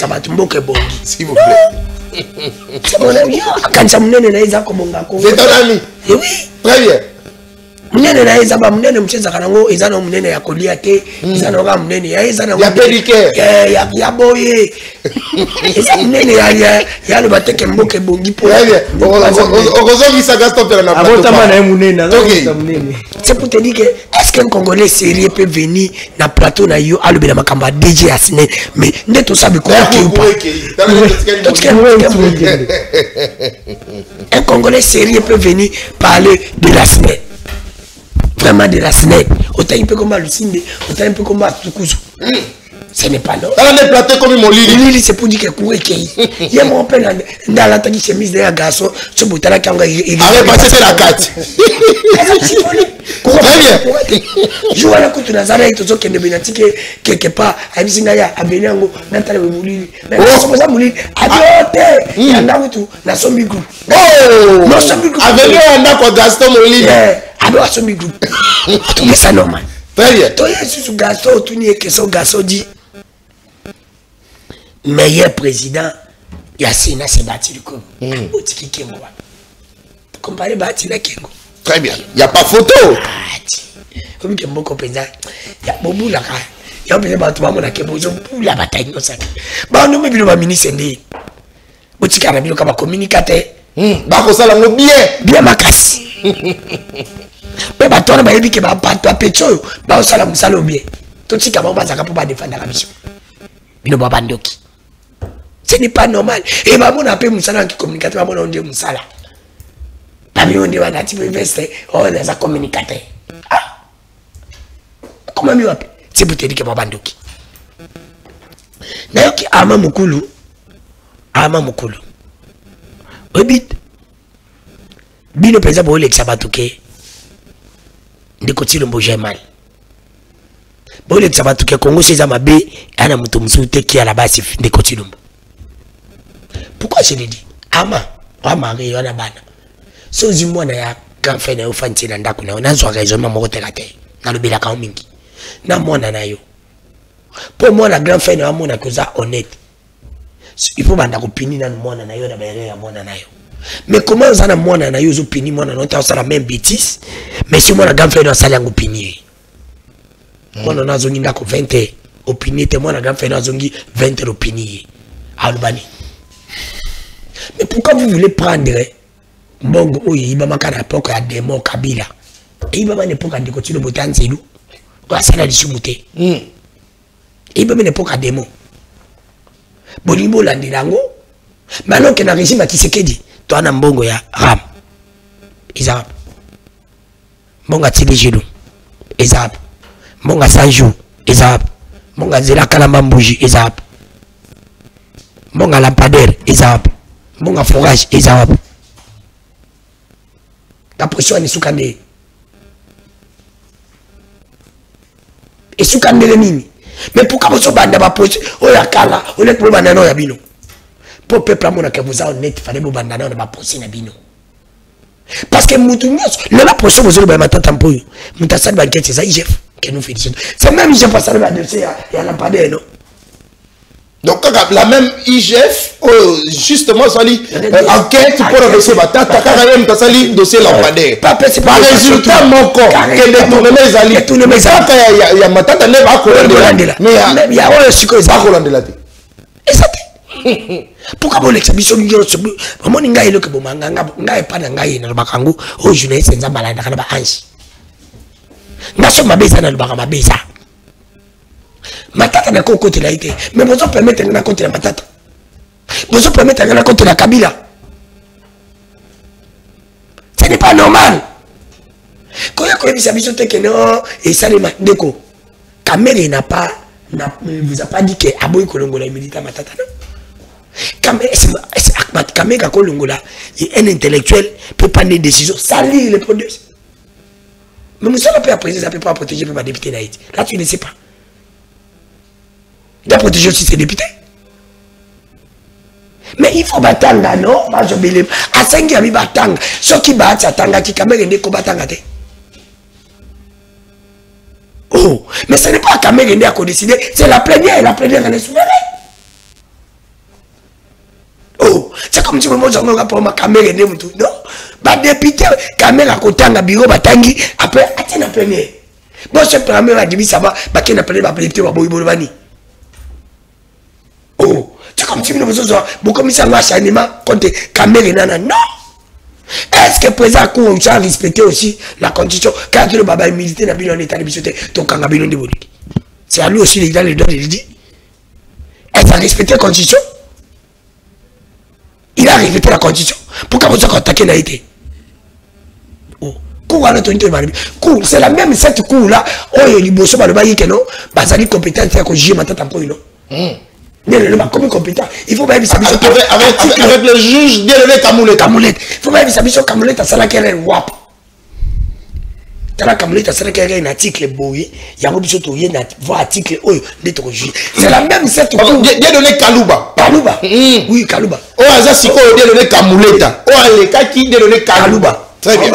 C'est mon ami. Kansa mnene naïe za komonga Congo. C'est ton ami. Oui. Très bien. Mnene naïe za ba mnene mcheza kanango ezana mnene ya kolia te ezana ga mnene ya ezana ya pedicure ya boye ezana mnene ya le bateke mboke bongi po okozoki sa Gaston Pierre na plateau abota mana mnene mnene c'est pour te dire que est-ce qu'un Congolais sérieux peut venir na plateau na yo alobela makamba DJ Asne mais ndeto sabi ko un Congolais sérieux peut venir parler de la semaine. Vraiment de la SNEC. Autant un peu comme Lucinde, autant un peu comme Tukuzu. Ce n'est pas non. On est platé comme mon lit. Lili, c'est pour dire que Koué Kei. Il y a mon père dans la tête qui s'est mise derrière un garçon. Ce boutala qui a avait passé la carte. Très bien. Je vois la coupe de Nazareth, tout ce qui est de quelque part. À Bisinaya, à Benyango, Nathalie Moulili. Mais c'est pour ça Moulili. À Diote, il y en a tout. Dans son micro. Oh! Non, son micro. Avec lui, on a quoi Gaston Moulili. Alors, ce micro. Tout ça normal. Très bien. Toi, il y a ce garçon, tout n'y est que son garçon dit. Meilleur président, il y a Sénat, c'est bâti le coup. Otiki Kengo. Comparé bâti la Kengo. Très bien. Il n'y a pas photo. Comme que mon copain, il y a beaucoup là. Il y a un peu de monde qui a la bataille. Bah, nous, mais le ministre, Otiki a mis comme communicateur. Bah, ça l'a bien. Bien ma casse. Mais bah, toi, on a dit que bah, toi, pécho, bah, ça l'a moussalo bien. Tout ce qui a pas pour pas défendre la mission. Il ne va pas ndoki. Ce n'est pas normal. Et bah, mon appel moussala qui communique, bah, mon dit moussala. Bah, on dit, on a dit, on est un communicateur. Ah! Comment mieux appeler? C'est pour te dire que bah, ndoki. D'ailleurs, qui a Mukulu. Obit. Bino pesa bo lexa batuke ndiko tilo mboje mal bo lexa batuke Congo seza mabe ana muto musute ki ala basi ndiko tilo. Pourquoi je le dis ama yana bana so zimwana ya grand frère na ofanti na ndako na ona zo raisonnement moko tekate na lobela ka mingi na mwana na yo pour moi la grand frère na mona koza honnête il faut banda ko pini na mwana na yo na bayere ya mwana na yo. Mais comment vous avez mon ana yo pini mon ana on la même bêtise mais si mon grand frère dans salle en opinier mon ana zongi ndako 20 opinier te mon grand frère dans zongi 20 opinier albani. Mais pourquoi vous voulez prendre mbongo oyo ibama kana poko ya demo kabila ibama ne poka ndiko tilo botanzelu kwa sala lisumute ibama ne poka demo bolimbo landirango maintenant que na régime qui Tshisekedi toi na mbongo ya ram izap mbonga tibijelu izap mbonga sanju izap mbonga zela kalamba mbuji izap mbonga lampadaire izap mbonga forage izap la pression ni sukande suka ndele nini mais pourquoi vous banda ba poste oya kala honnête pour banda no ya bino pour peuple amona que vous honnête fallait vous banda na ba poste na bino parce que mutu nyos le la poste vous ba matata mpoyo mutasali ba enquête ça IGF que nous félicitons c'est même IGF passer ba dossier ya la padé non. Donc, la même IGF, justement, ça dit enquête pour le dossier Batata, car même ça dit dossier lampadaire. Par résultat, mon corps, que les tournements allaient. Il y a Matata, il y a Colandela. Mais il y a Colandela. Et ça pourquoi vous l'exhibition du jour, comment il y a le que vous m'avez pas d'engager dans le bakango, au journée, c'est un malade dans le bakangi. Nation ma besa dans le bakama besa. Matata n'a qu'au côté là été. Mais vous permettez de côté la Matata. Vous permettez de côté la Kabila. Ce n'est pas normal. Quand il y a une mission non, et ça les déco. Kamere n'a pas, vous a pas dit que Aboy Kolongola est militant Matata non. Kamere Kolongola est un intellectuel peut prendre des décisions, salir les produits. Mais nous sommes pas président, ça peut pas protéger pour ma député d'Haïti. Là tu ne sais pas. Il doit protéger aussi ses députés. Mais il faut batanga, non? Moi je believe. À 5 ans, il batanga. Ceux qui battent, batanga, qui Kamere ne batanga. Oh, mais ce n'est pas Kamere qui a décidé, c'est la plénière et la plénière elle est souveraine. Oh, c'est comme si moi je ne pour ma Kamere ne tout. Non? Bah député, Kamere a kotanga bureau batangi, après, attends la plénière. Bon, c'est la première dit ça va, bah qui n'a pas la plénière, bah boy. Oh, c'est comme si nous faisons beaucoup de acharnement contre Kamere nana. Non. Est-ce que le président a respecté aussi la constitution quand le baba est militaire dans le état de bisoté ton kangabilon de Bolivie. C'est à lui aussi il a le droit de le dire. Est-ce qu'il a respecté la constitution? Il a respecté la constitution. Pourquoi vous avez attaqué l'Haïti? Oh, c'est la même cette cour là. Oh, il y a des le bail que non. Basali compétence que j'ai maintenant pour non. Comme compétent, il faut bien savoir avec le juge Dieudonné Kamouleta. Il faut bien savoir Kamouleta, ça là qu'elle est wap. Tala Kamouleta, ça là qu'elle est un article boyé. Il y a un objet de voir article d'être juge. C'est la même cette Dieudonné Kalouba. Kalouba. Oui, Kalouba. Oh, ça c'est quoi Dieudonné Kamouleta? Oh, les cas qui Dieudonné Kalouba. Très bien.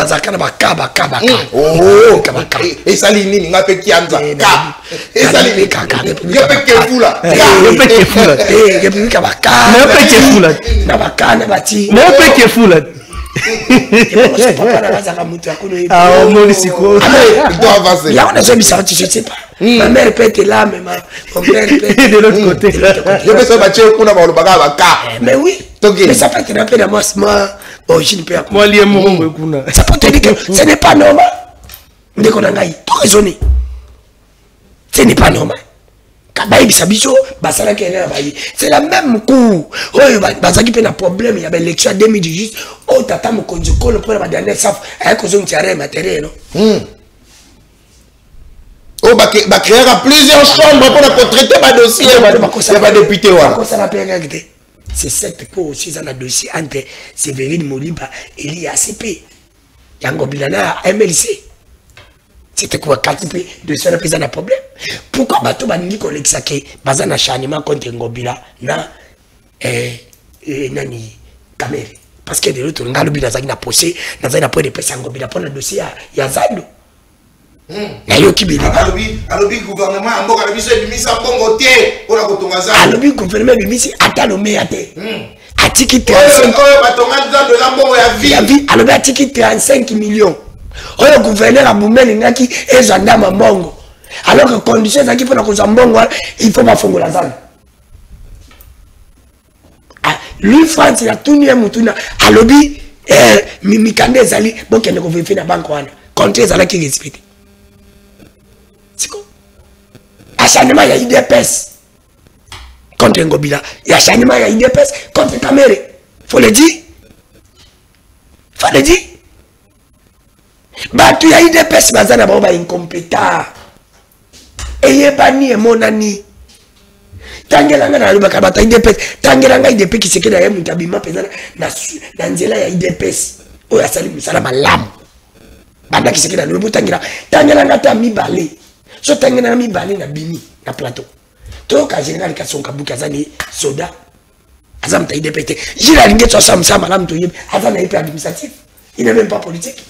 Oh, et ça l'ini, n'a pas qui anza. Et ça l'ini kaka. Il y a pas que fou là. Il y a pas que fou là. Il y a plus kabaka. Il y a pas que fou là. Nabaka nabati. Il y a pas que fou là. Ah, on m'a dit quoi? Il doit avancer. Il y a on a jamais sorti, je sais pas. Ma mère peut être là, mais mon père peut être de l'autre côté. Je vais se battre pour avoir le bagage. Mais oui. Mais ça peut être un peu de moi. Oh, je ne peux pas. Moi, il y a mon ça peut te dire que ce n'est pas normal. Dès qu'on a eu, tout raisonné. Ce n'est pas normal. C'est la même cour. Oh, il y a un problème, il y a l'élection 2018. Oh, tata me conduit le pour la dernière saf. Avec un terrain matériel, non? Oh, bah créer plusieurs chambres pour traiter ma dossier. Il y a pas député. C'est cette cour aussi dans le dossier entre Séverine Moliba et l'IACP. Il y a un gobilana à MLC. C'était quoi 4 pays de ce représente un problème. Pourquoi bateau bandit qu'on l'exaque basé un acharnement contre Ngobila na nani Kamere? Parce que de l'autre on a le but dans un procès dans un appel de presse Ngobila pour le dossier il y a Zalo. Nayo kibeli. Alobi gouvernement amboka na biso ebimisi mbongo te pour la kotonga Zalo. Alobi gouvernement ebimisi atalomé ate. Atiki 35 batonga Zalo la mbongo ya vie. Ya vie alobi atiki 35 millions. Le gouverneur a boumé l'ingaki et Zanda Mambongo. Alors que condition qui pour la cause Mbongo, il faut pas fongo la zone. Lui, France, il a tout mis à Moutuna. À lobby, Mimikande Zali, bon, qu'il ne peut faire la banque. Contre Zala qui respecte. C'est quoi? Acharnement, il y a IDPS. Contre Ngobila. Il y a acharnement, il y a IDPS. Contre Kamere. Faut le dire. Faut le dire. Bah tu as eu des personnes bazana ba incompétent. Eye bani e monani. Tangelanga na luba kabata ide pes. Tangelanga ide pe ki seke na yemu tabima pezana na nzela ya ide pes. O ya sali musala malam. Banda ki seke na lubu tangelanga ta mi balé. so tangena mi balé na bini na plateau to ka général ka son kabuka zali soda azam ta IDPS jila linge to sam malam to yeb azana IP administratif il n'est même pas politique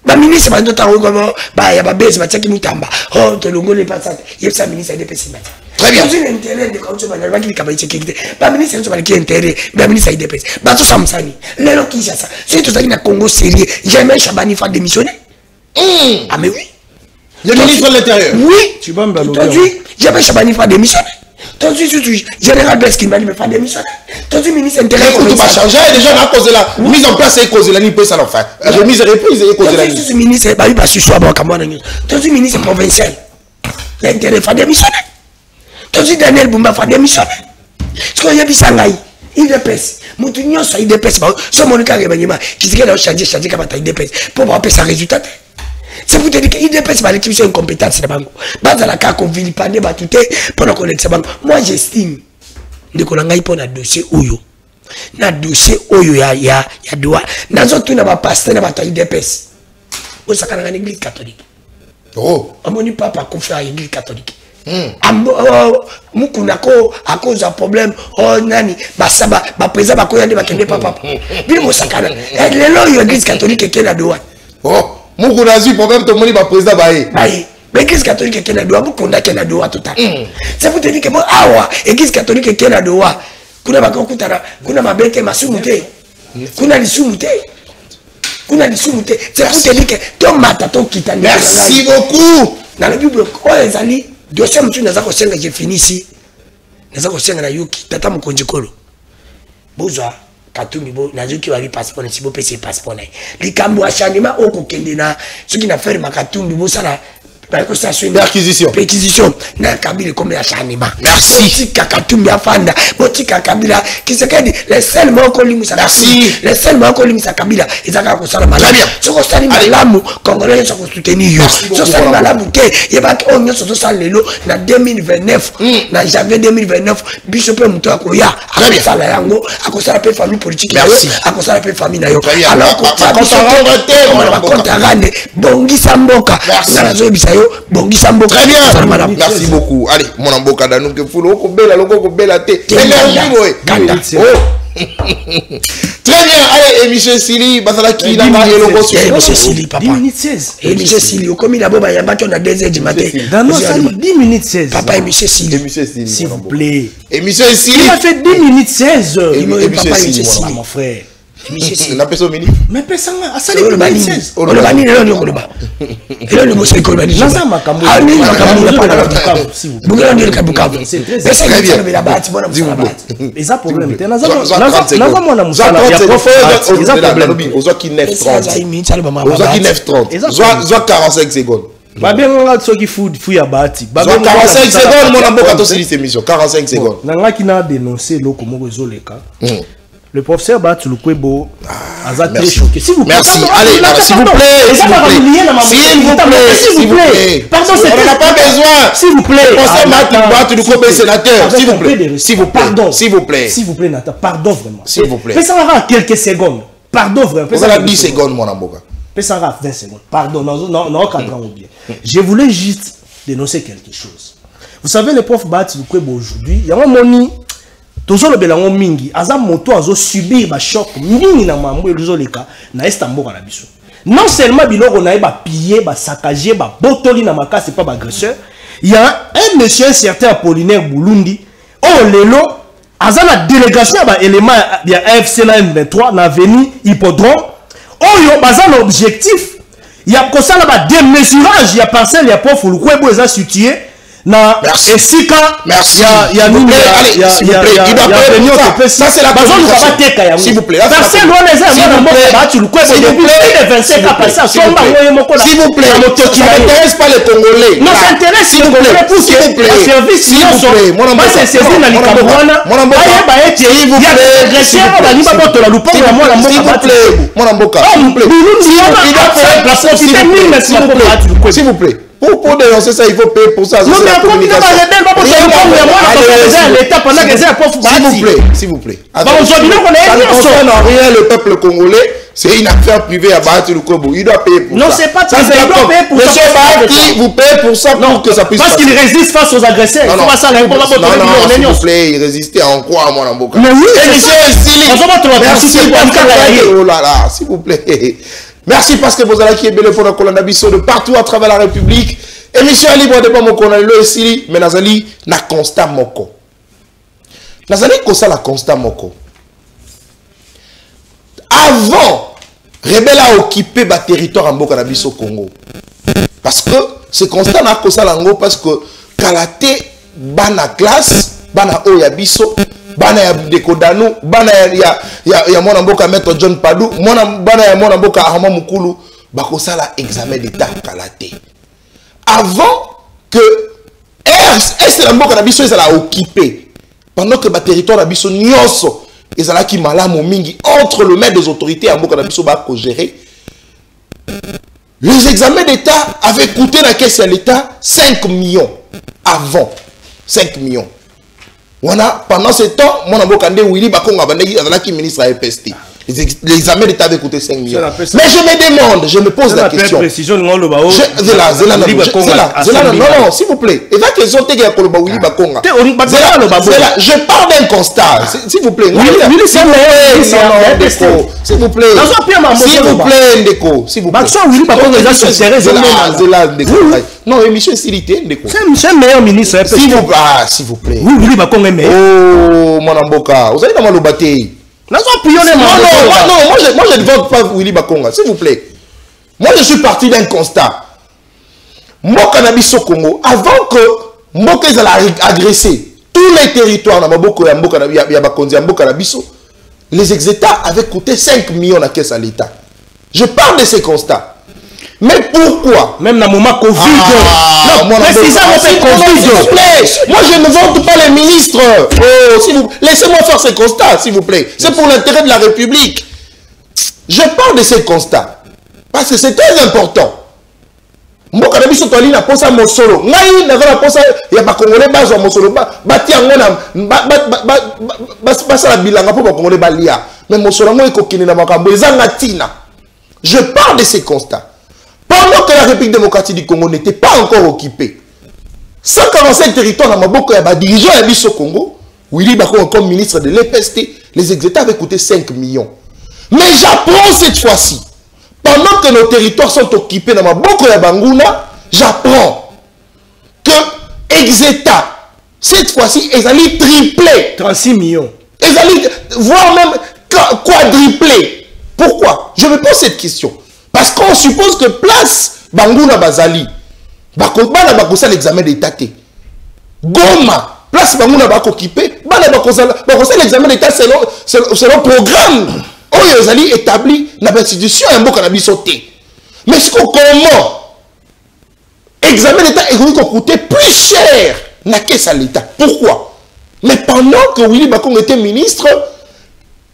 ba ministre ba ndo tango ko ba ya ba base ba tsaki mutamba oh to longole pas ça yeb sa ministre IDPS mati très bien j'ai l'intérêt de quand tu vas ba ki kabaye sécurité ba ministre nzo ba ki intérêt ba ministre IDPS ba to samsani lelo ki ça c'est tout ça na Congo sérieux jamais Chabani fa démissionner ah mais oui le ministre de l'Intérieur oui tu vas me aujourd'hui jamais Chabani fa démissionner aujourd'hui général Beskin va me faire démissionner aujourd'hui ministre intérieur tout va changer déjà on a causé la mise en place et causé la ni peut ça l'enfer remise et reprise et causé la aujourd'hui ministre ba ba suso ba kamona nyo aujourd'hui ministre provincial l'intérêt fa démissionner aujourd'hui Daniel Bumba fa démissionner ce qu'on y a bisangai IDPS mutu nyonso IDPS ba so monika rebanyema kizike na changer kama ta IDPS pour ba pesa résultat. C'est pour te dire que IDPS va l'équipe incompétence de bango. Baza la ka ko vilipande ba tout pour la connaître bango. Moi j'estime de ko ngai pour na dossier oyo. Na dossier oyo ya doa. Nazo tu na ba pasteur na ba ta IDPS. O sakana na église catholique. Oh, amoni papa ko fa église catholique. Mukuna ko à cause d'un problème oh nani basaba ba président ba ko yande ba kende papa. Bi mo sakana. Lelo yo église catholique ke na doa. Oh. Moukou nazi problème tout le monde va président baé. Baé. Mais l'église catholique qui est doa, beaucoup n'a qu'un doa total. C'est pour te dire que moi awa, l'église catholique qui est doa, kuna bakokutara, kuna mabeke masumute, kuna lisumute, kuna lisumute. C'est pour te dire que ton mata ton kitani. Merci beaucoup. Dans la Bible, quoi les alliés, dossier mutu naza ko senga j'ai fini ici. Naza ko senga na yuki, tata mukonji kolo. Boza. Katumbi bo nazuki wali passeport si bo pese passeport na likambo achanima oko kende na soki na faire makatumbi bo sala par station perquisition na kabila comme achanima merci kakatumbi afanda boti kakabila kisekedi les seuls moko limisa merci les seuls moko limisa kabila ezaka ko sala malamu soko sali malamu congolais soko soutenir yo soko sali malamu ke yeba ko onyo so sala lelo na 2029 na janvier 2029 bishop muto akoya akosala yango akosala pe famille politique merci akosala pe famille na yo alors ko kontarane bongisa mboka na zo bisa yo bongisa mboka très bien merci beaucoup allez mon mboka danu ke fulo ko bela loko ko bela te kanda très bien allez émission Sili basala ki na ba eloko sur émission Sili papa 10 minutes 16 émission Sili okomi na boba yamba to na 2h du matin dans nos 10 minutes 16 papa émission Sili s'il vous plaît émission Sili il a fait 10 minutes 16 papa émission Sili mon frère la personne mini mais personne a ça les 16 on le bani le koloba et le monsieur koloba naza makambo ah ni makambo na pana s'il vous plaît bugala ndio kabukavu mais c'est bien la bati bona musala bati eza problème te naza mona musala ya prof eza problème ozo ki 9:30 ozo ki 9:30 zo 45 secondes babenga soki food ya bati babenga 45 secondes mona mboka to sili émission 45 secondes nangaki na dénoncer loko moko ezoleka. Le professeur Batulukwebo a très choqué. S'il vous plaît. Merci. Allez, s'il vous plaît. S'il vous plaît. Pardon, on n'a pas besoin. S'il vous plaît. Le professeur Batulukwebo, sénateur. S'il vous plaît. S'il vous plaît. Pardon. S'il vous plaît. S'il vous plaît, Nathan. Pardon vraiment. S'il vous plaît. Mais ça va quelques secondes. Pardon vraiment. Ça va 10 secondes, mon amour. Mais ça va 20 secondes. Pardon. Non, bien. Je voulais juste dénoncer quelque chose. Vous savez, le prof Batulukwebo aujourd'hui, il y a un moni. Toujours le belango mingi, aza moto azo subir ba choc mingi na mambo elozoleka na Istanbul na biso. Non seulement biloko na ba piller, ba saccager, ba botoli na makasi pas ba agresseur. Il y a un monsieur certain Apollinaire Bulundi, oh lelo aza na délégation ba élément ya AFC na M23 na avenue Hippodrome. Oh yo baza na objectif. Il y a kosala ba démesurage ya parcelle ya prof Lukwebo eza situé. Na esika merci il y a nous ça c'est la communication s'il vous plaît parce que nous les amis battu le quoi depuis 25 ans passé somba moye moko s'il vous plaît ça n'intéresse pas les Congolais non ça intéresse les Congolais pour que service s'il vous plaît moi c'est saisi na likamwana baye baye s'il vous plaît agressé ba ni ba boto la lupo na moi la mboka s'il vous plaît pour dénoncer ça, il faut payer pour ça. Non, mais encore une fois, s'il vous plaît. Ça ne concerne en rien le peuple congolais. c'est une affaire privée à Bahati Lukobo. Il doit payer pour ça. Non, c'est pas ça. Il doit payer pour ça. Monsieur Bahati, vous payez pour ça pour que ça puisse parce qu'il résiste face aux agresseurs. Non, s'il vous plaît, il résistait en quoi, mon amboka? Mais oui, oh là là, s'il vous plaît. Merci parce que vous allez qui est belle pour la colonne d'Abisso de partout à travers la République. Émission libre de mon colonne le ici, mais Nazali na constat moko. Nazali kosa la constat moko. Avant, rebelle a occupé le territoire en Boka Nabiso Congo. Parce que ce constat n'a kosa lango parce que Kalate bana classe, bana oyabiso, bana ya Dekodanu, bana ya mona mboka maître John Padou, bana ya mona mboka Ahama Mukulu, bakosa la examen d'état Kalate. Avant que est la mboka Nabiso ils a occupé, pendant que le territoire Nabiso nyonso ils ont qui malamu mingi entre le maître des autorités à mboka Nabiso ba ko gérer. Les examens d'état avaient coûté la caisse à l'état 5 millions avant 5 millions. Pendant ce temps, mon ambokande Willy Bakonga Bandegi qui ministre à EPST. Les examens d'état avaient coûté 5 millions. Mais je me demande, je me pose la question. Non, s'il vous plaît. Et là, qu'ils ont été Willy Bakonga. Je parle d'un constat. S'il vous plaît. S'il vous plaît. S'il vous plaît, Ndeko. S'il vous plaît. Non, émission Silité, Ndeko. C'est le meilleur ministre. S'il vous plaît. Oui, Willy Bakonga est meilleur. Oh, mon amboka. Vous allez dans le bâti. Non, moi je ne vote pas Willy Bakonga, s'il vous plaît. Moi je suis parti d'un constat. Moi, Cannabis au Congo, avant que Mboka ait agressé tous les territoires dans les ex-États avaient coûté 5 millions à caisse à l'État. Je parle de ces constats. Mais pourquoi? Même dans le moment Covid. Moi je ne vote pas les ministres. Oh, laissez-moi faire ces constats, s'il vous plaît. C'est pour l'intérêt de la République. Je parle de ces constats. Parce que c'est très important. Moi, quand je suis allé à Posa Mosolo, il y a pas Congolais bas Mosolo, bâti en je parle de ces constats. Pendant que la République démocratique du Congo n'était pas encore occupée, 145 territoires dans Maboko, il y a des dirigeants au Congo, Willy Bakonga comme ministre de l'EPST, les ex-États avaient coûté 5 millions. Mais j'apprends cette fois-ci, pendant que nos territoires sont occupés dans Maboko et Banguna, j'apprends que ex-États, cette fois-ci, ils allaient tripler. 36 millions. Ils allaient, voire même quadrupler. Pourquoi? Je me pose cette question. Parce qu'on suppose que place Banguna Bazali, Bakobana Bakosa l'examen d'état. Goma, place Banguna Bakokipé, Bana Bakosa l'examen d'état selon programme. Ils allaient établi dans l'institution et Mboka Nabisoté. Mais comment examen d'état est coûté plus cher na caisse à l'État? Pourquoi? Mais pendant que Willy Bakonga était ministre,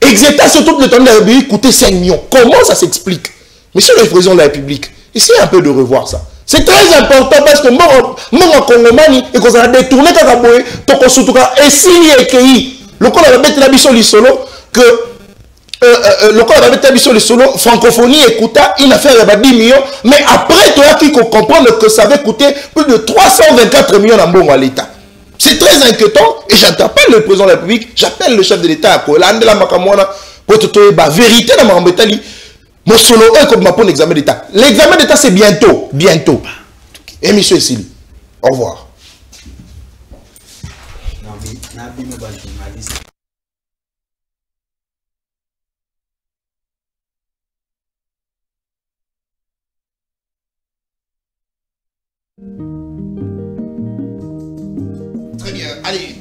ex-État sur tout le temps de la République coûtait 5 millions. Comment ça s'explique? Monsieur le président de la République, essayez un peu de revoir ça. C'est très important parce que mon Congomani et qu'on a détourné Kakaboé, et s'il est accueilli, le corps avait été l'habitude du solo que le corps avait été l'habitude du solo, francophonie écouta une affaire de 10 millions, mais après toi qui comprendre que ça avait coûté plus de 324 millions à l'État. C'est très inquiétant et j'appelle le président de la République, j'appelle le chef de l'État à Kolandela Makamwana pour te la vérité dans ma mbetali. Mon solo est comme ma pour l'examen d'État. L'examen d'État c'est bientôt, bientôt. Et monsieur Essili, au revoir. Très bien, allez,